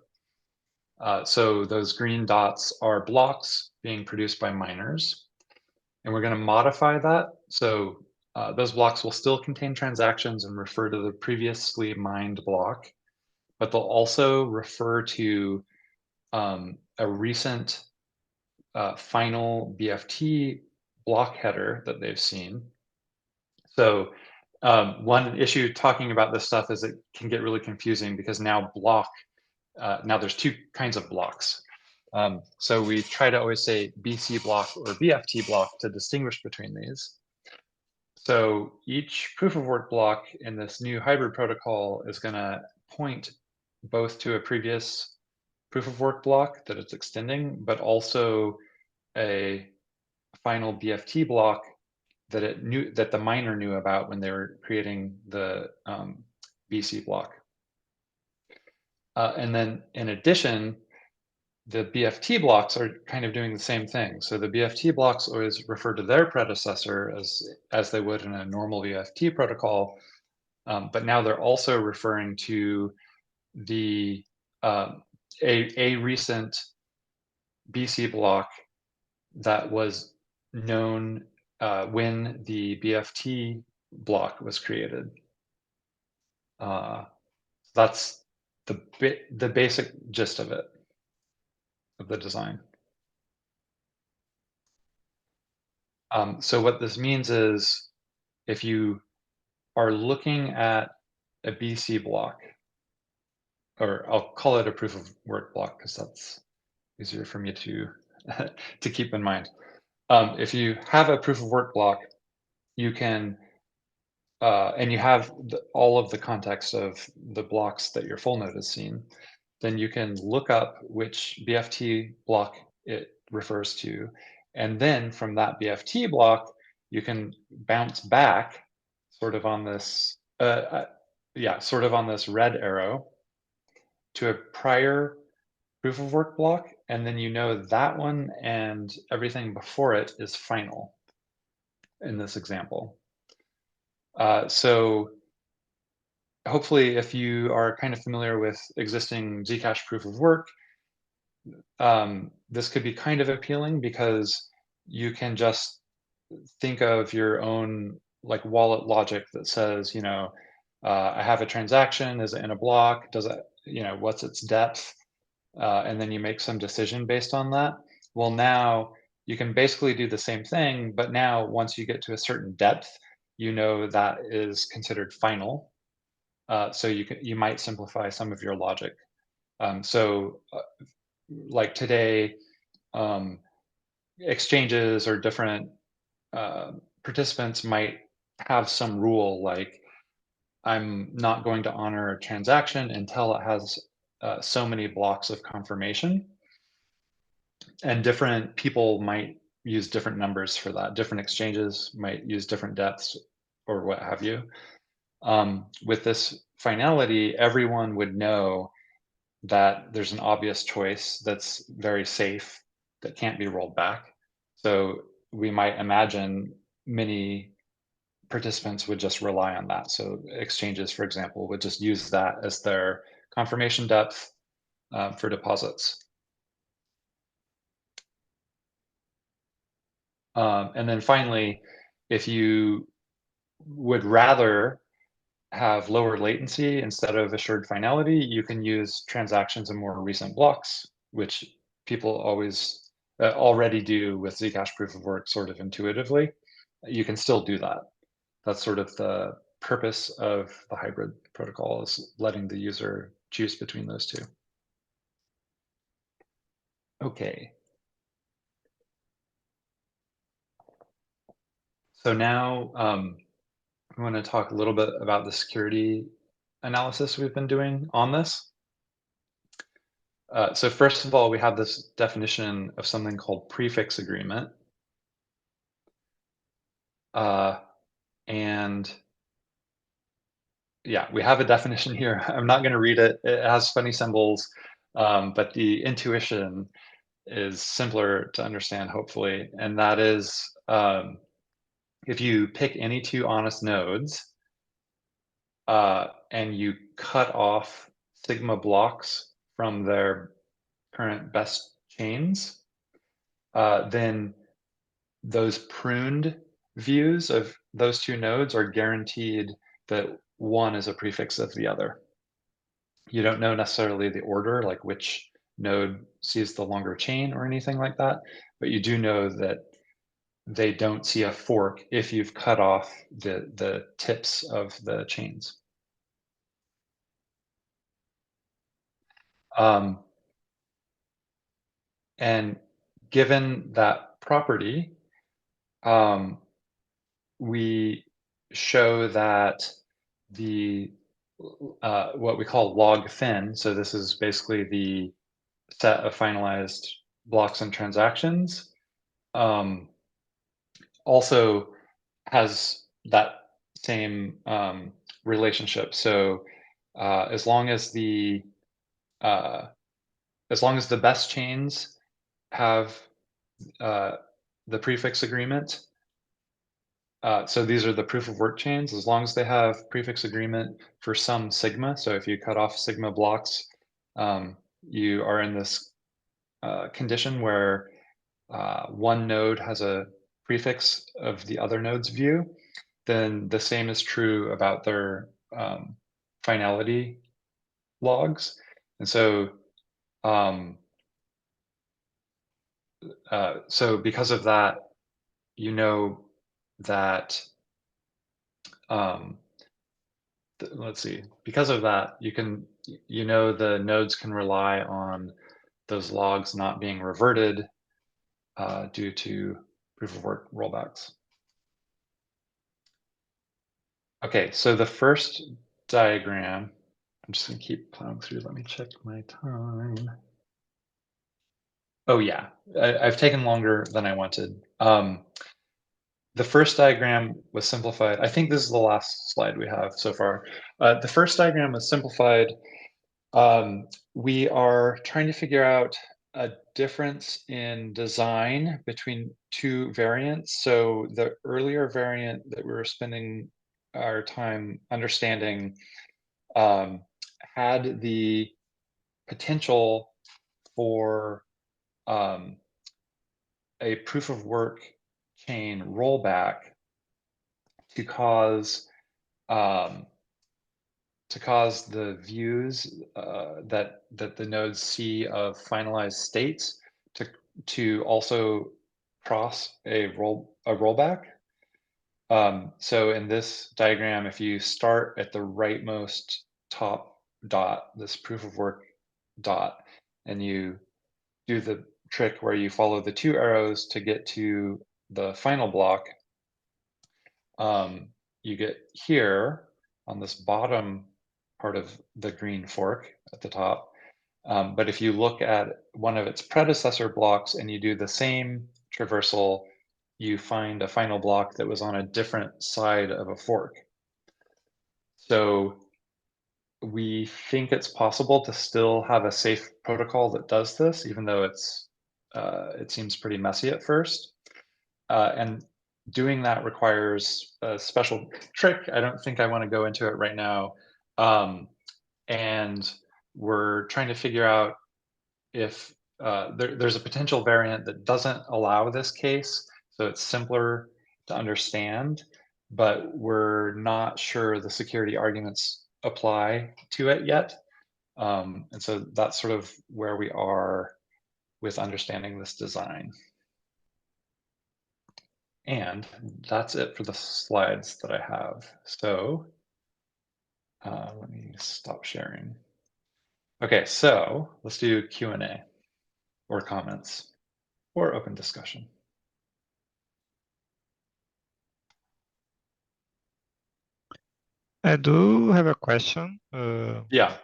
So those green dots are blocks being produced by miners. And we're going to modify that. So those blocks will still contain transactions and refer to the previously mined block, but they'll also refer to a recent final BFT block header that they've seen. So one issue talking about this stuff is it can get really confusing because now now there's two kinds of blocks. So we try to always say BC block or BFT block to distinguish between these. So each proof of work block in this new hybrid protocol is going to point both to a previous proof of work block that it's extending, but also a final BFT block that the miner knew about when they were creating the BC block. And then in addition, the BFT blocks are kind of doing the same thing. So the BFT blocks always refer to their predecessor as they would in a normal BFT protocol, but now they're also referring to the a recent BC block that was known when the BFT block was created. That's the basic gist of it, of the design. So what this means is if you are looking at a BC block, or I'll call it a proof of work block because that's easier for me to to keep in mind. If you have a proof of work block, you can and you have all of the context of the blocks that your full node has seen, then you can look up which BFT block it refers to. And then from that BFT block, you can bounce back sort of on this, sort of on this red arrow to a prior proof of work block. And then you know that one and everything before it is final in this example. So hopefully if you are kind of familiar with existing Zcash proof of work, this could be kind of appealing because you can just think of your own like wallet logic that says, you know, I have a transaction, is it in a block? Does it, you know, what's its depth? And then you make some decision based on that. Well, now you can basically do the same thing, but now once you get to a certain depth, you know that is considered final. So you might simplify some of your logic. Like today, exchanges or different participants might have some rule like, I'm not going to honor a transaction until it has so many blocks of confirmation. And different people might use different numbers for that. Different exchanges might use different depths or what have you. With this finality, everyone would know that there's an obvious choice that's very safe that can't be rolled back. So we might imagine many participants would just rely on that. So exchanges, for example, would just use that as their confirmation depth for deposits. And then finally, if you would rather have lower latency instead of assured finality, you can use transactions in more recent blocks, which people always already do with Zcash proof of work sort of intuitively. You can still do that. That's sort of the purpose of the hybrid protocol, is letting the user choose between those two. Okay. So now I want to talk a little bit about the security analysis we've been doing on this. So first of all, we have this definition of something called prefix agreement. And yeah, we have a definition here. I'm not going to read it. It has funny symbols, but the intuition is simpler to understand, hopefully. And that is, if you pick any two honest nodes and you cut off sigma blocks from their current best chains, then those pruned views of those two nodes are guaranteed that one is a prefix of the other. You don't know necessarily the order, like which node sees the longer chain or anything like that, but you do know that they don't see a fork if you've cut off the tips of the chains. And given that property, we show that the what we call log thin, so this is basically the set of finalized blocks and transactions, also has that same relationship. So as long as the best chains have the prefix agreement, so these are the proof of work chains, as long as they have prefix agreement for some sigma. So if you cut off sigma blocks, you are in this condition where one node has a prefix of the other node's view, then the same is true about their finality logs. And so, so because of that, you know that, let's see, because of that, you know the nodes can rely on those logs not being reverted due to proof of work rollbacks. Okay, so the first diagram, I'm just gonna keep plowing through. Let me check my time. Oh yeah, I've taken longer than I wanted. The first diagram was simplified. I think this is the last slide we have so far. The first diagram was simplified. We are trying to figure out a difference in design between two variants. So the earlier variant that we were spending our time understanding had the potential for a proof of work chain rollback to cause the views that the nodes see of finalized states to also cross a rollback. So in this diagram, if you start at the rightmost top dot, this proof of work dot, and you do the trick where you follow the two arrows to get to the final block, you get here on this bottom part of the green fork at the top. But if you look at one of its predecessor blocks and you do the same traversal, you find a final block that was on a different side of a fork. So we think it's possible to still have a safe protocol that does this, even though it seems pretty messy at first. And doing that requires a special trick. I don't think I want to go into it right now. And we're trying to figure out if there's a potential variant that doesn't allow this case, so it's simpler to understand, but we're not sure the security arguments apply to it yet. And so that's sort of where we are with understanding this design. And that's it for the slides that I have. So let me stop sharing. Okay, so let's do Q&A or comments or open discussion. I do have a question. Yeah.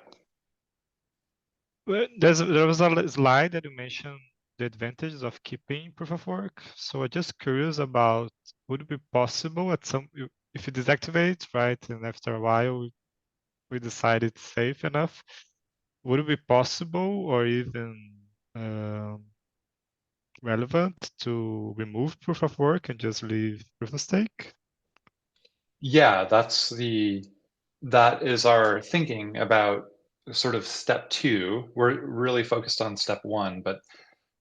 There was a slide that you mentioned the advantages of keeping proof of work. So I'm just curious about, would it be possible at if you deactivate, right, and after a while we decide it's safe enough, would it be possible or even relevant to remove proof of work and just leave proof of stake? Yeah, that is our thinking about sort of step 2. We're really focused on step 1, but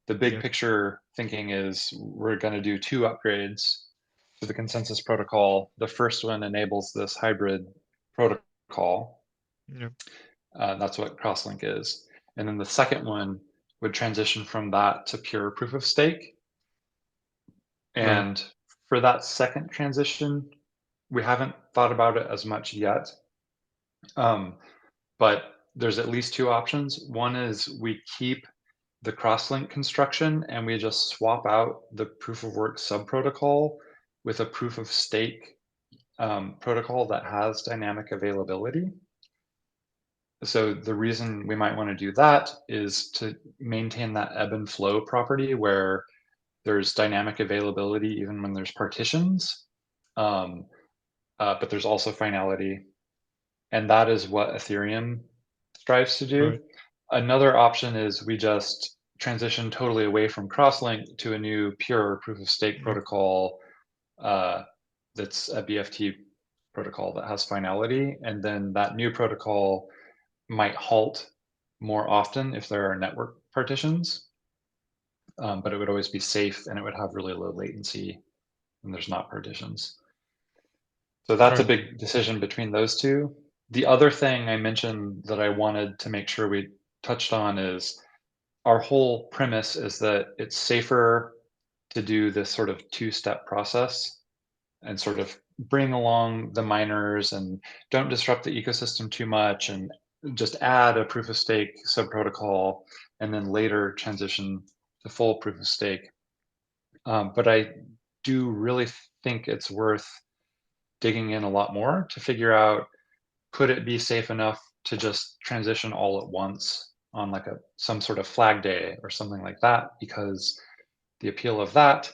the big picture thinking is we're going to do 2 upgrades to the consensus protocol. The first one enables this hybrid protocol. Yeah. That's what crosslink is. And then the second one would transition from that to pure proof of stake. And for that second transition, we haven't thought about it as much yet. But there's at least 2 options. One is we keep the crosslink construction and we just swap out the proof of work subprotocol with a proof of stake protocol that has dynamic availability. So the reason we might want to do that is to maintain that ebb and flow property where there's dynamic availability even when there's partitions, but there's also finality. And that is what Ethereum strives to do. Right. Another option is we just transition totally away from crosslink to a new pure proof of stake protocol that's a BFT protocol that has finality. And then that new protocol might halt more often if there are network partitions, but it would always be safe and it would have really low latency when there's not partitions. So that's a big decision between those 2. The other thing I mentioned that I wanted to make sure we touched on is our whole premise is that it's safer to do this sort of 2-step process and sort of bring along the miners and don't disrupt the ecosystem too much and just add a proof of stake subprotocol and then later transition to full proof of stake. But I do really think it's worth digging in a lot more to figure out, could it be safe enough to just transition all at once on like some sort of flag day or something like that? Because the appeal of that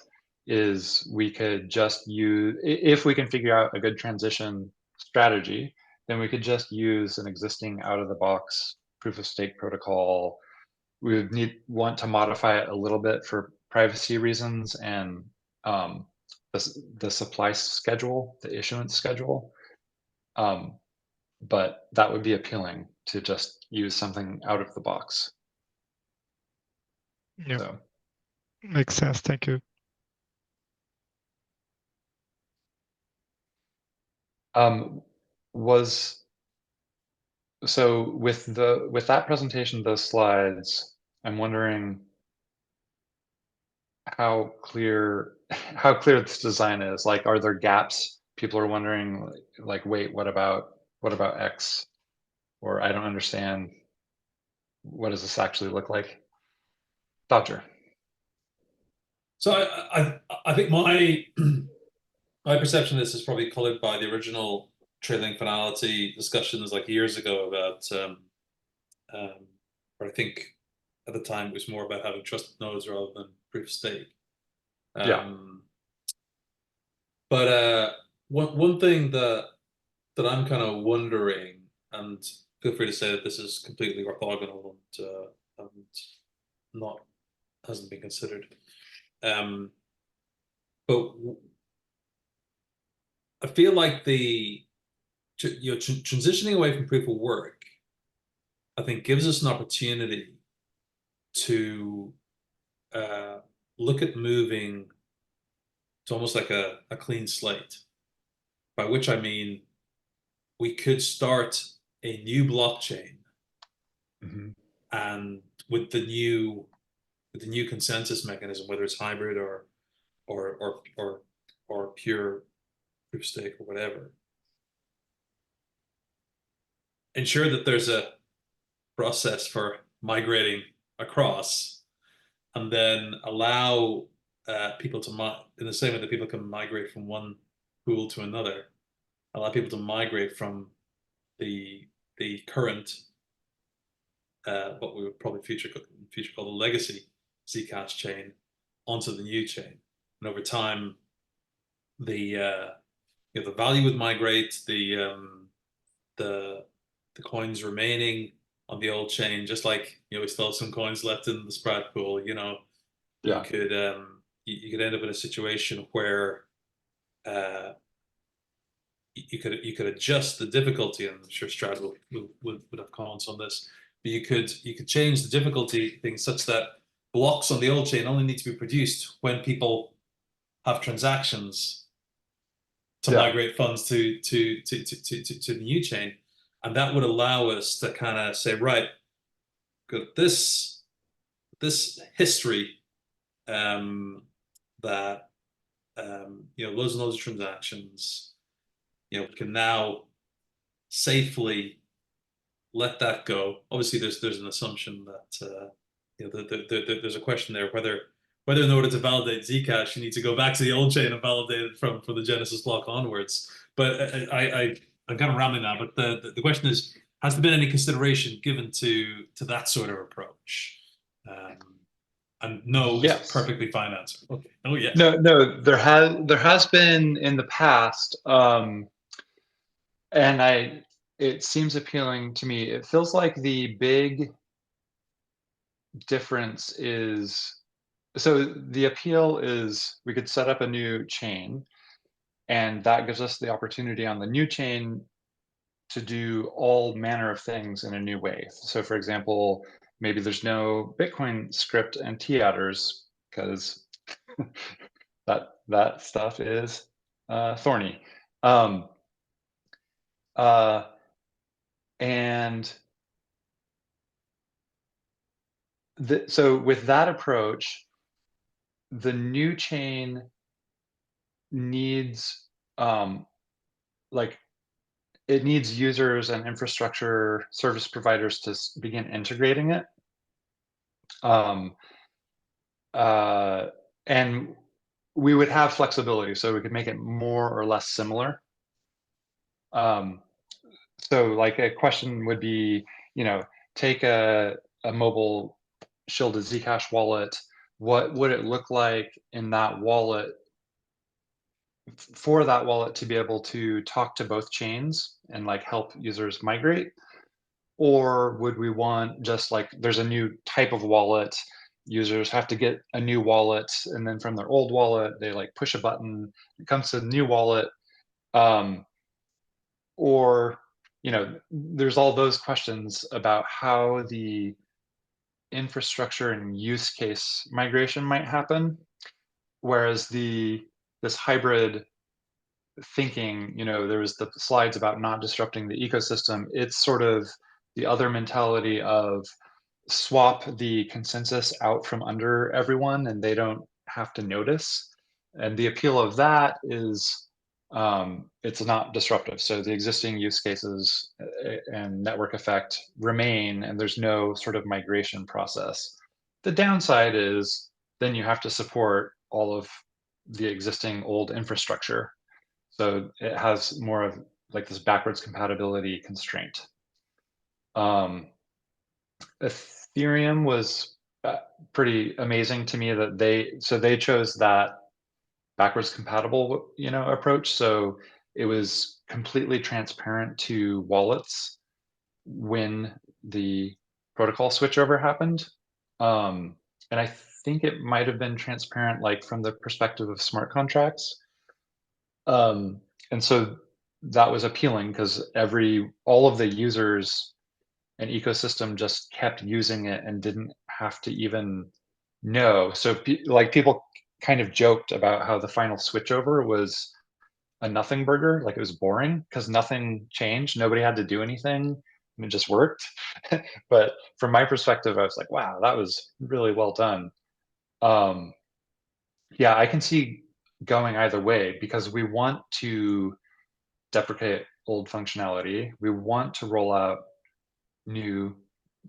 is we could just use, if we can figure out a good transition strategy, then we could just use an existing out of the box proof of stake protocol. We would want to modify it a little bit for privacy reasons and the supply schedule, the issuance schedule. But that would be appealing to just use something out of the box. Yeah. So. Makes sense. Thank you. So with that presentation, those slides, I'm wondering how clear this design is. Like, are there gaps? People are wondering, like, wait, what about X? Or I don't understand. What does this actually look like? Dodger. So I think my my perception of this is probably colored by the original trailing finality discussions like years ago about or I think at the time it was more about having trusted nodes rather than proof of stake. Yeah. But one thing that I'm kind of wondering, and feel free to say that this is completely orthogonal and not hasn't been considered. But I feel like transitioning away from proof of work, I think, gives us an opportunity to look at moving to almost like a clean slate, by which I mean we could start a new blockchain, and with the new consensus mechanism, whether it's hybrid or pure proof of stake or whatever, ensure that there's a process for migrating across, and then allow people to in the same way that people can migrate from one pool to another, allow people to migrate from the current what we would probably future call the legacy Zcash chain onto the new chain, and over time the value would migrate, the coins remaining on the old chain, just like we still have some coins left in the spread pool. Yeah. You could end up in a situation where you could adjust the difficulty, and I'm sure Strad would have comments on this, but you could change the difficulty thing such that blocks on the old chain only need to be produced when people have transactions to migrate funds to the new chain, and that would allow us to kind of say, right, got this history that loads and loads of transactions, we can now safely let that go. Obviously, there's an assumption that there's a question there whether in order to validate Zcash you need to go back to the old chain and validate it from the Genesis block onwards. But I'm kind of rambling now. But the question is, has there been any consideration given to that sort of approach? And no, Yes. is a perfectly fine answer. Okay. Oh yeah. No, there has been in the past, and it seems appealing to me. It feels like the big difference is, so the appeal is we could set up a new chain, and that gives us the opportunity on the new chain to do all manner of things in a new way. So for example, maybe there's no Bitcoin script and t-adders because that stuff is thorny. And so with that approach, the new chain needs it needs users and infrastructure service providers to begin integrating it. And we would have flexibility, so we could make it more or less similar. So like a question would be, take a mobile shielded Zcash wallet. What would it look like in that wallet for that wallet to be able to talk to both chains and like help users migrate? Or would we want just like there's a new type of wallet, users have to get a new wallet, and then from their old wallet they like push a button, it comes to the new wallet. Or there's all those questions about how the infrastructure and use case migration might happen, whereas this hybrid thinking, there was the slides about not disrupting the ecosystem. It's sort of the other mentality of swap the consensus out from under everyone and they don't have to notice. And the appeal of that is it's not disruptive. So the existing use cases and network effect remain, and there's no sort of migration process. The downside is then you have to support all of the existing old infrastructure. So it has more of like this backwards compatibility constraint. Ethereum was pretty amazing to me that they chose that backwards compatible approach. So it was completely transparent to wallets. when the protocol switchover happened. And I think it might have been transparent, like from the perspective of smart contracts. And so that was appealing because all of the users and ecosystem just kept using it and didn't have to even know. So like people kind of joked about how the final switchover was a nothing burger, like it was boring because nothing changed, nobody had to do anything, and it just worked. But from my perspective, I was like, wow, that was really well done. Yeah, I can see going either way because we want to deprecate old functionality. We want to roll out new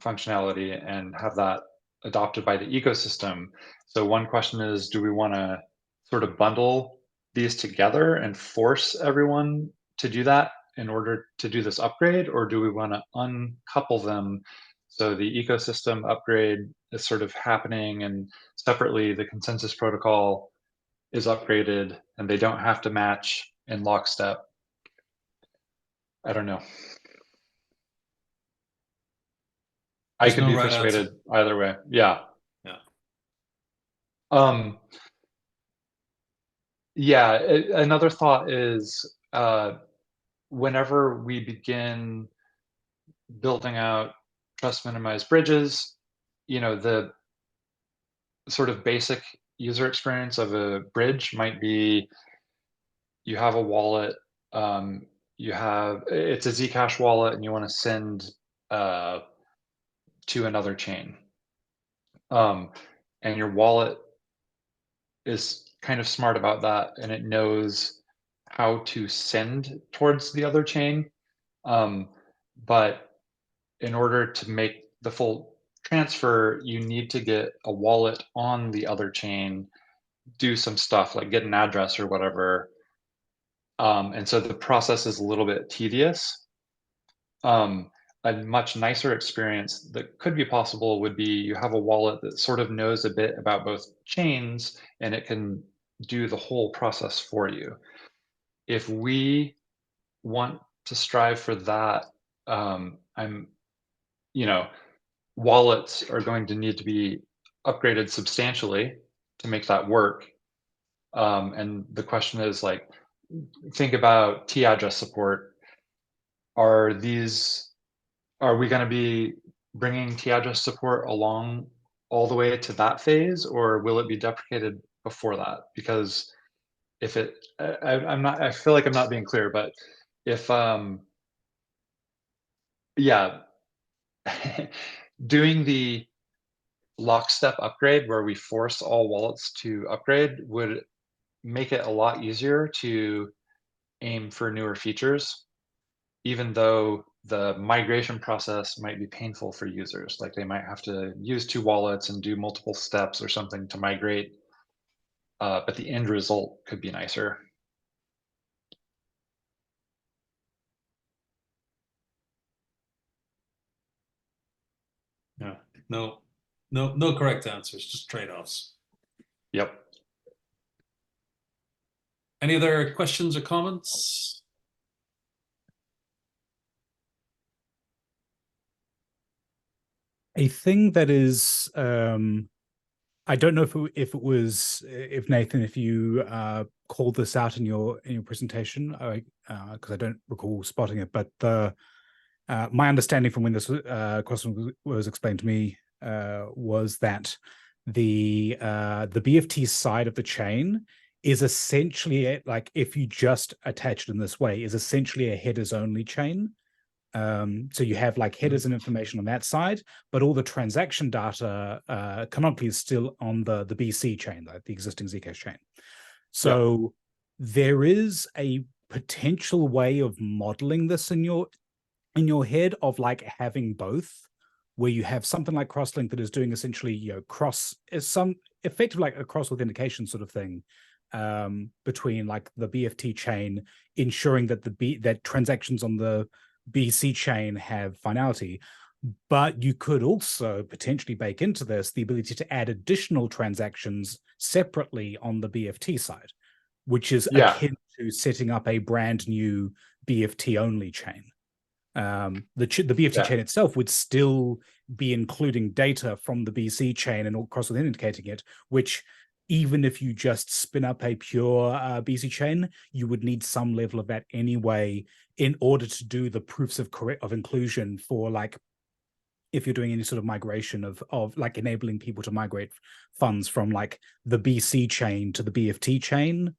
functionality and have that adopted by the ecosystem. So one question is, do we want to sort of bundle these together and force everyone to do that in order to do this upgrade, or do we want to uncouple them so the ecosystem upgrade is sort of happening and separately the consensus protocol is upgraded and they don't have to match in lockstep? I don't know. There's I could no be right persuaded answer. either way. Yeah. Yeah. Yeah. Another thought is whenever we begin building out trust minimized bridges, the sort of basic user experience of a bridge might be you have a wallet, it's a Zcash wallet, and you want to send to another chain. And your wallet is kind of smart about that, and it knows how to send towards the other chain. But in order to make the full transfer, you need to get a wallet on the other chain, do some stuff like get an address or whatever. And so the process is a little bit tedious. A much nicer experience that could be possible would be you have a wallet that sort of knows a bit about both chains and it can do the whole process for you. If we want to strive for that, wallets are going to need to be upgraded substantially to make that work. And the question is like, think about T address support. Are we going to be bringing T address support along all the way to that phase, or will it be deprecated before that? Because if I feel like I'm not being clear, but if, yeah, doing the lockstep upgrade where we force all wallets to upgrade would make it a lot easier to aim for newer features, even though the migration process might be painful for users. Like they might have to use 2 wallets and do multiple steps or something to migrate, but the end result could be nicer. Yeah. No correct answers, just trade-offs. Yep. Any other questions or comments? A thing that is, I don't know if Nathan, if you called this out in your presentation, because I don't recall spotting it, but my understanding from when this question was explained to me was that the BFT side of the chain is essentially like, if you just attach it in this way, is essentially a headers only chain. So you have like headers and information on that side, but all the transaction data canonically is still on the BC chain, like the existing Zcash chain. So there is a potential way of modeling this in your head of like having both, where you have something like Crosslink that is doing essentially, some effective like a cross authentication sort of thing between like the BFT chain, ensuring that that transactions on the BC chain have finality. But you could also potentially bake into this the ability to add additional transactions separately on the BFT side, which is akin to setting up a brand new BFT only chain. The BFT Yeah. chain itself would still be including data from the BC chain and cross-authenticating it, which even if you just spin up a pure BC chain, you would need some level of that anyway in order to do the proofs of inclusion for, like, if you're doing any sort of migration of like enabling people to migrate funds from like the BC chain to the BFT chain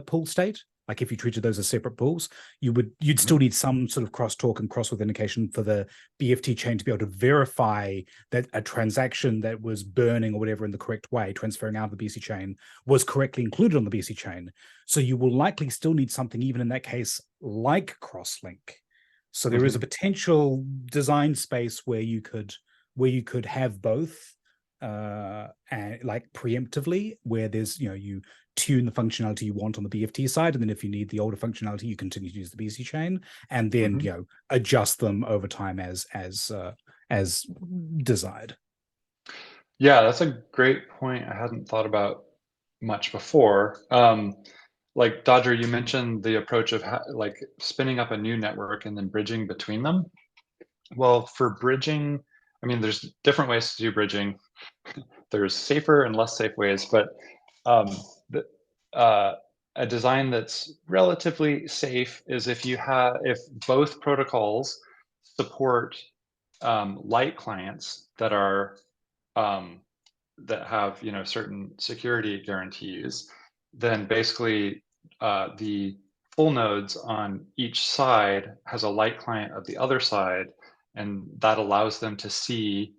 pool state. Like if you treated those as separate pools, you'd still need some sort of crosstalk and cross authentication for the BFT chain to be able to verify that a transaction that was burning or whatever in the correct way, transferring out of the BC chain, was correctly included on the BC chain. So you will likely still need something, even in that case, like crosslink. So there is a potential design space where you could have both, and like preemptively, where there's, you tune the functionality you want on the BFT side, and then if you need the older functionality, you continue to use the BC chain, and then adjust them over time as desired. Yeah, that's a great point. I hadn't thought about much before. Like Dodger, you mentioned the approach of like spinning up a new network and then bridging between them. Well, for bridging, I mean, there's different ways to do bridging. There's safer and less safe ways, but a design that's relatively safe is if both protocols support light clients that are that have certain security guarantees, then basically the full nodes on each side has a light client of the other side, and that allows them to see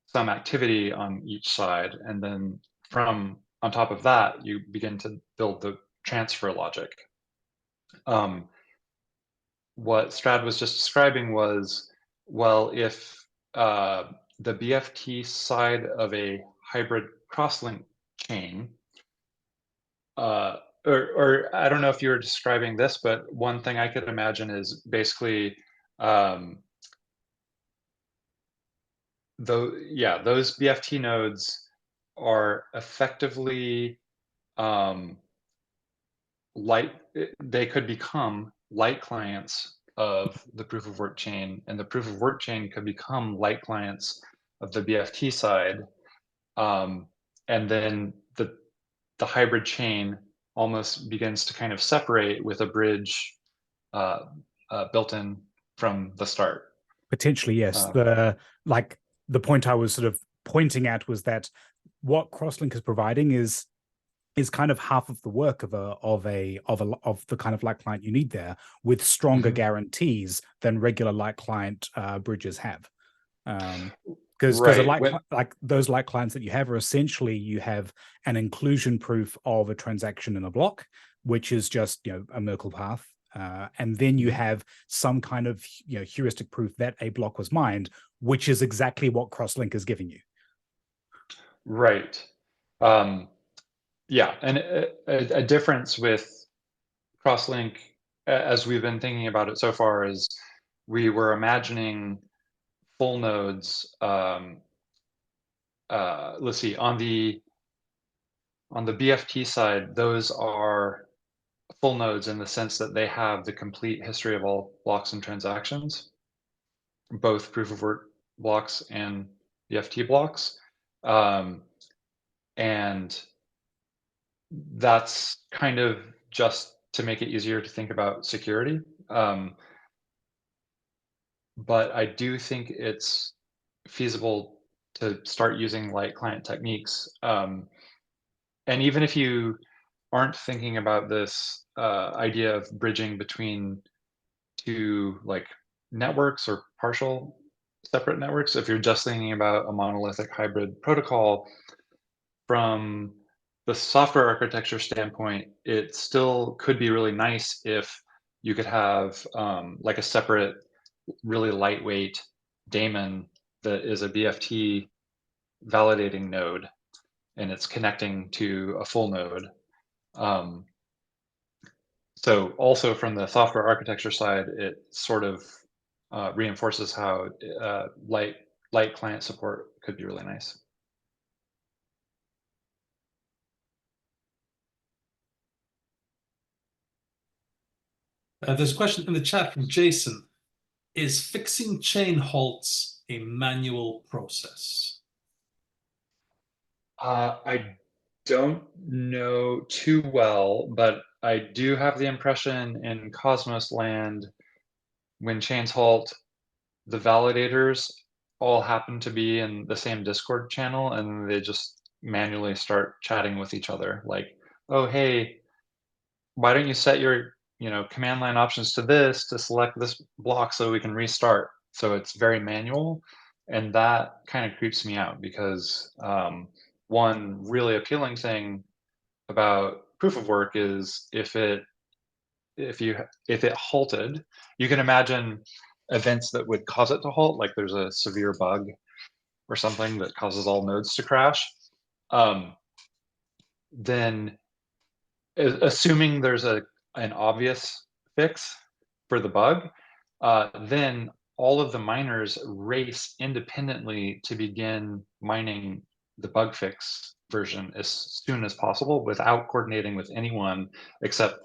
some activity on each side, and then from on top of that you begin to build the transfer logic. What Strad was just describing was, well, if the BFT side of a hybrid crosslink chain, or I don't know if you were describing this, but one thing I could imagine is basically those BFT nodes are effectively they could become light clients of the proof of work chain, and the proof of work chain could become light clients of the BFT side, and then the hybrid chain almost begins to kind of separate with a bridge built in from the start. Potentially, yes. The point I was sort of pointing at was that what crosslink is providing is kind of half of the work of the kind of light client you need there, with stronger guarantees than regular light client bridges have. Because like those light clients that you have are essentially, you have an inclusion proof of a transaction in a block, which is just a Merkle path, and then you have some kind of heuristic proof that a block was mined, which is exactly what crosslink is giving you. Right. Yeah, and a difference with crosslink, as we've been thinking about it so far, is we were imagining full nodes. Let's see, on the BFT side, those are full nodes in the sense that they have the complete history of all blocks and transactions, both proof of work blocks and BFT blocks, and that's kind of just to make it easier to think about security. But I do think it's feasible to start using light client techniques. And even if you aren't thinking about this idea of bridging between two like networks or partial separate networks, if you're just thinking about a monolithic hybrid protocol, from the software architecture standpoint, it still could be really nice if you could have like a separate, really lightweight daemon that is a BFT validating node, and it's connecting to a full node. So also from the software architecture side, it sort of reinforces how light client support could be really nice. There's a question in the chat from Jason. Is fixing chain halts a manual process? I don't know too well, but I do have the impression in Cosmos land, when chains halt, the validators all happen to be in the same Discord channel, and they just manually start chatting with each other. Like, oh, hey, why don't you set your command line options to this to select this block so we can restart? So it's very manual, and that kind of creeps me out because one really appealing thing about proof of work is if it halted, you can imagine events that would cause it to halt, like there's a severe bug or something that causes all nodes to crash. Then assuming there's an obvious fix for the bug, then all of the miners race independently to begin mining the bug fix version as soon as possible without coordinating with anyone except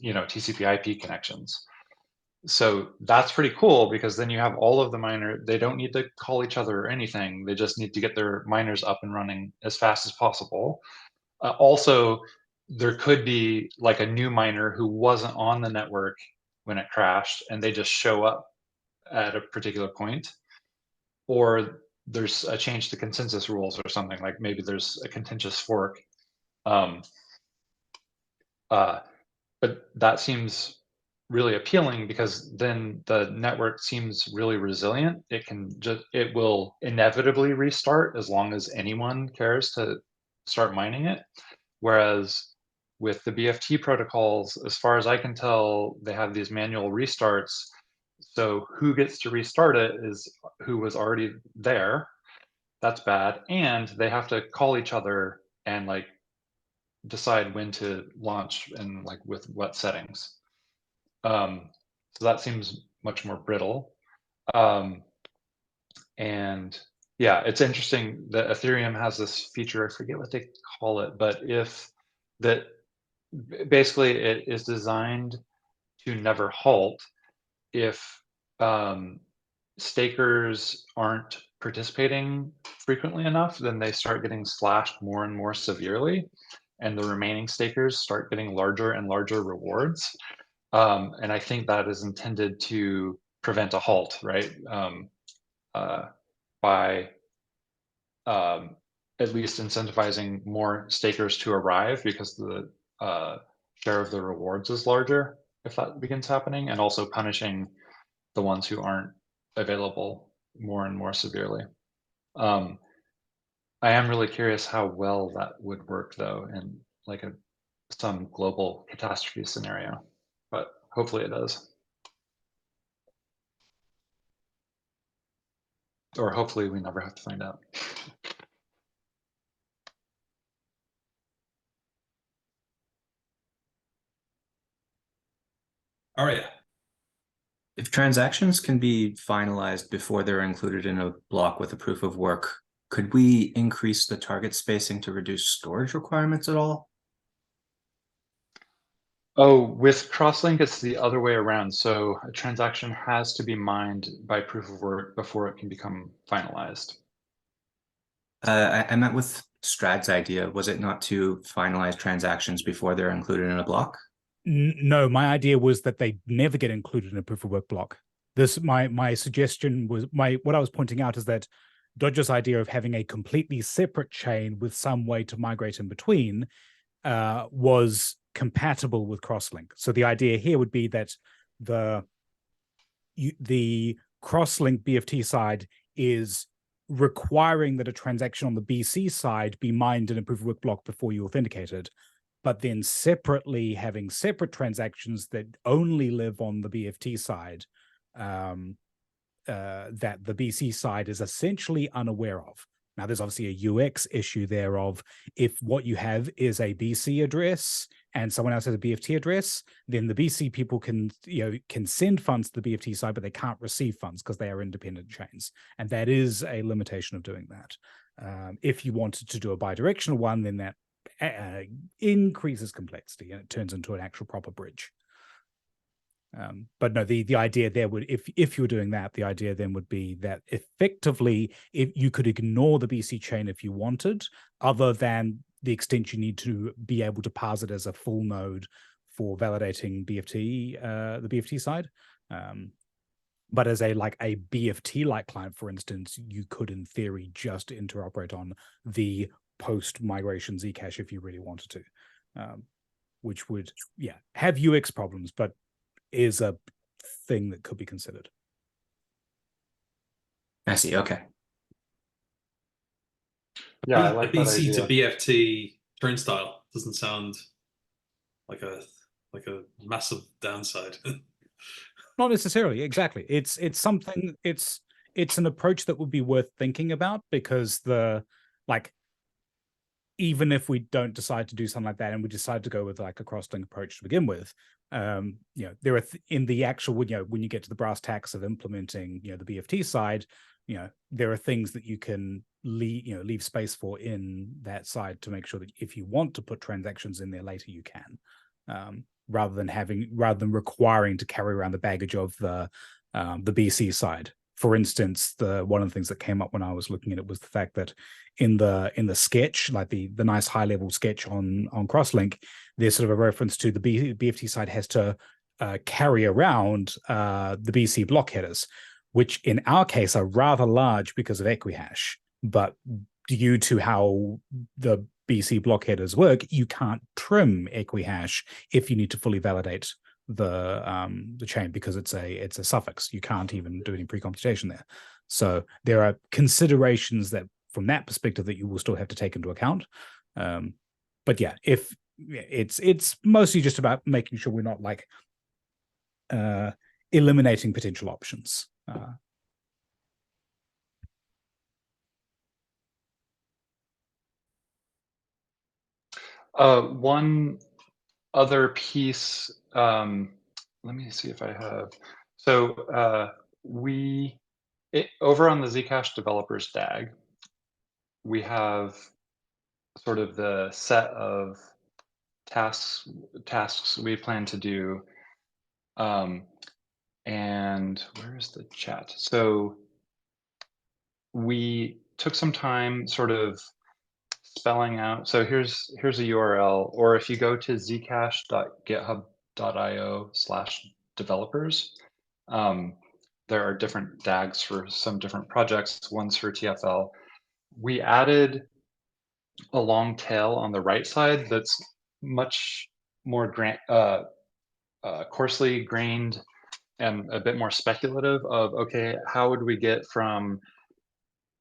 TCP/IP connections. So that's pretty cool because then you have all of the miners. They don't need to call each other or anything. They just need to get their miners up and running as fast as possible. Also, there could be like a new miner who wasn't on the network when it crashed, and they just show up at a particular point. Or there's a change to consensus rules or something, like maybe there's a contentious fork. But that seems really appealing because then the network seems really resilient. It will inevitably restart as long as anyone cares to start mining it. Whereas with the BFT protocols, as far as I can tell, they have these manual restarts. So who gets to restart it is who was already there. That's bad. And they have to call each other and like decide when to launch and like with what settings. So that seems much more brittle. And yeah, it's interesting that Ethereum has this feature, I forget what they call it, but basically it is designed to never halt if stakers aren't participating frequently enough, then they start getting slashed more and more severely, and the remaining stakers start getting larger and larger rewards. And I think that is intended to prevent a halt, right? By at least incentivizing more stakers to arrive because the share of the rewards is larger if that begins happening, and also punishing the ones who aren't available more and more severely. I am really curious how well that would work though in like some global catastrophe scenario, but hopefully it does. Or hopefully we never have to find out. All right. If transactions can be finalized before they're included in a block with a proof of work, could we increase the target spacing to reduce storage requirements at all? Oh, with Crosslink, it's the other way around. So a transaction has to be mined by proof of work before it can become finalized. I meant with Strad's idea, was it not to finalize transactions before they're included in a block? No, my idea was that they never get included in a proof of work block. My suggestion was what I was pointing out is that Dodger's idea of having a completely separate chain with some way to migrate in between was compatible with Crosslink. So the idea here would be that the Crosslink BFT side is requiring that a transaction on the BC side be mined in a proof of work block before you authenticate it, but then separately having separate transactions that only live on the BFT side that the BC side is essentially unaware of. Now, there's obviously a UX issue there of if what you have is a BC address and someone else has a BFT address, then the BC people can send funds to the BFT side, but they can't receive funds because they are independent chains. And that is a limitation of doing that. If you wanted to do a bidirectional one, then that increases complexity and it turns into an actual proper bridge. But no, the idea there would, if you were doing that, the idea then would be that effectively, if you could ignore the BC chain if you wanted, other than the extent you need to be able to parse it as a full node for validating BFT, the BFT side. But as a BFT-like client, for instance, you could, in theory, just interoperate on the post-migration Zcash if you really wanted to, which would, have UX problems, but is a thing that could be considered. I see. Okay. Yeah, I like that BC to idea. BFT turnstile doesn't sound like a massive downside. Not necessarily, exactly. It's something. It's an approach that would be worth thinking about, because even if we don't decide to do something like that and we decide to go with like a cross-link approach to begin with, there are in the actual, when you get to the brass tacks of implementing, the BFT side, there are things that you can leave space for in that side to make sure that if you want to put transactions in there later, you can, rather than requiring to carry around the baggage of the BC side. For instance, one of the things that came up when I was looking at it was the fact that in the sketch, like the nice high level sketch on Crosslink, there's sort of a reference to the BFT side has to carry around the BC block headers, which in our case are rather large because of Equihash. But due to how the BC block headers work, you can't trim Equihash if you need to fully validate the chain, because it's a suffix. You can't even do any pre-computation there. So there are considerations that, from that perspective, that you will still have to take into account. But yeah, if it's mostly just about making sure we're not eliminating potential options. One other piece, let me see if I have. So over on the Zcash developers DAG, we have sort of the set of tasks we plan to do. And where's the chat? So we took some time sort of spelling out. So here's a URL, or if you go to zcash.github.io/developers, there are different DAGs for some different projects. One's for TFL. We added a long tail on the right side that's much more coarsely grained and a bit more speculative of, okay, how would we get from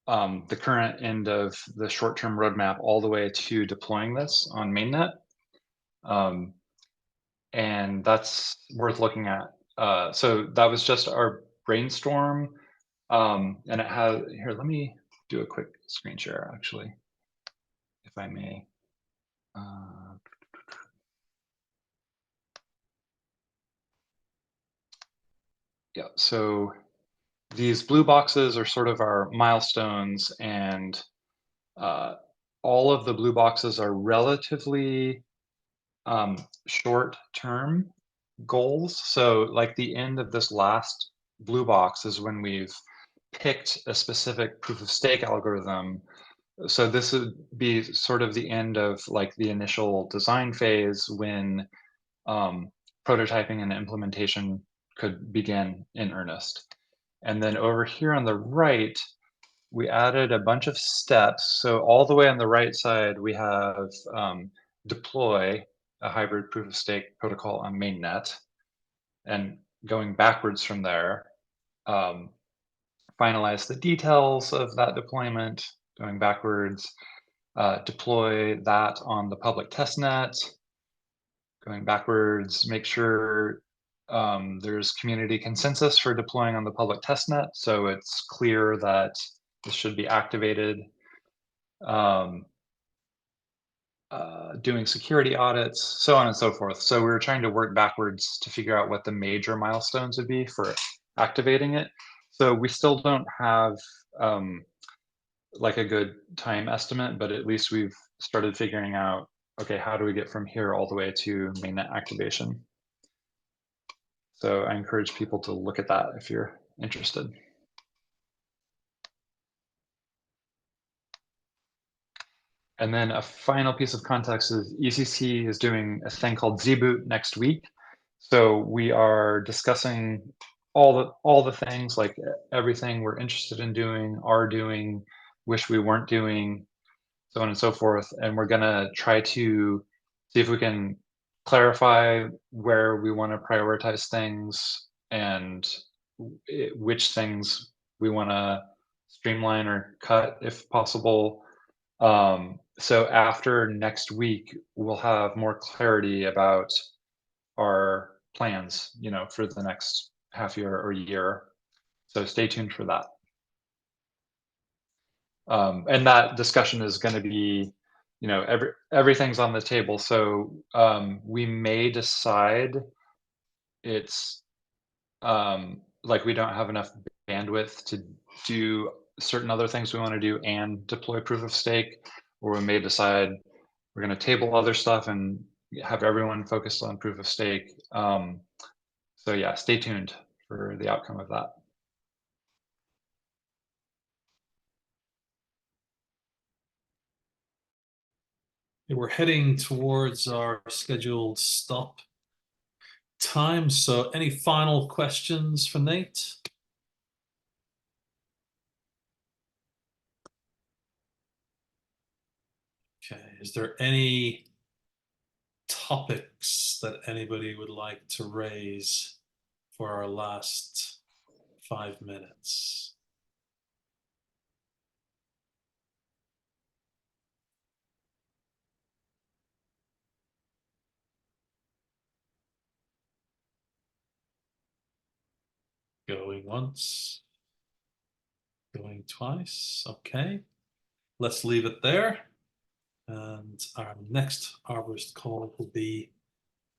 the current end of the short-term roadmap all the way to deploying this on mainnet. And that's worth looking at. So that was just our brainstorm. And it has, here, let me do a quick screen share, actually, if I may. Yeah, so these blue boxes are sort of our milestones, and all of the blue boxes are relatively short-term goals. So like the end of this last blue box is when we've picked a specific proof of stake algorithm. So this would be sort of the end of like the initial design phase when prototyping and implementation could begin in earnest. And then over here on the right, we added a bunch of steps. So all the way on the right side, we have deploy a hybrid proof of stake protocol on mainnet. And going backwards from there, finalize the details of that deployment, going backwards, deploy that on the public testnet, going backwards, make sure there's community consensus for deploying on the public testnet, so it's clear that this should be activated. Doing security audits, so on and so forth. So we were trying to work backwards to figure out what the major milestones would be for activating it. So we still don't have like a good time estimate, but at least we've started figuring out, okay, how do we get from here all the way to mainnet activation? So I encourage people to look at that if you're interested. And then a final piece of context is ECC is doing a thing called Zboot next week. So we are discussing all the things, like everything we're interested in doing, are doing, wish we weren't doing, so on and so forth. And we're gonna try to see if we can clarify where we want to prioritize things and which things we want to streamline or cut if possible. So after next week, we'll have more clarity about our plans, you know, for the next half year or year. So stay tuned for that. And that discussion is going to be, you know, everything's on the table. So we may decide it's like we don't have enough bandwidth to do certain other things we want to do and deploy proof of stake, or we may decide we're going to table other stuff and have everyone focused on proof of stake. So yeah, stay tuned for the outcome of that. We're heading towards our scheduled stop time. So any final questions for Nate? Okay, is there any topics that anybody would like to raise for our last 5 minutes? Going once, going twice. Okay, let's leave it there. And our next Arborist call will be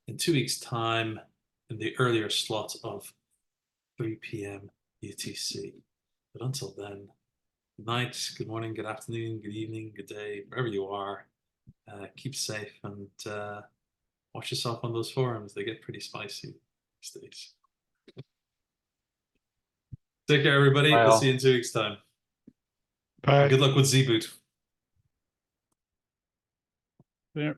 in 2 weeks' time in the earlier slot of 3 p.m. UTC. But until then, good night, good morning, good afternoon, good evening, good day, wherever you are. Keep safe and watch yourself on those forums. They get pretty spicy these days. Take care, everybody. Bye, We'll all. see you in 2 weeks' time. Bye. Good luck with Zboot. Yeah.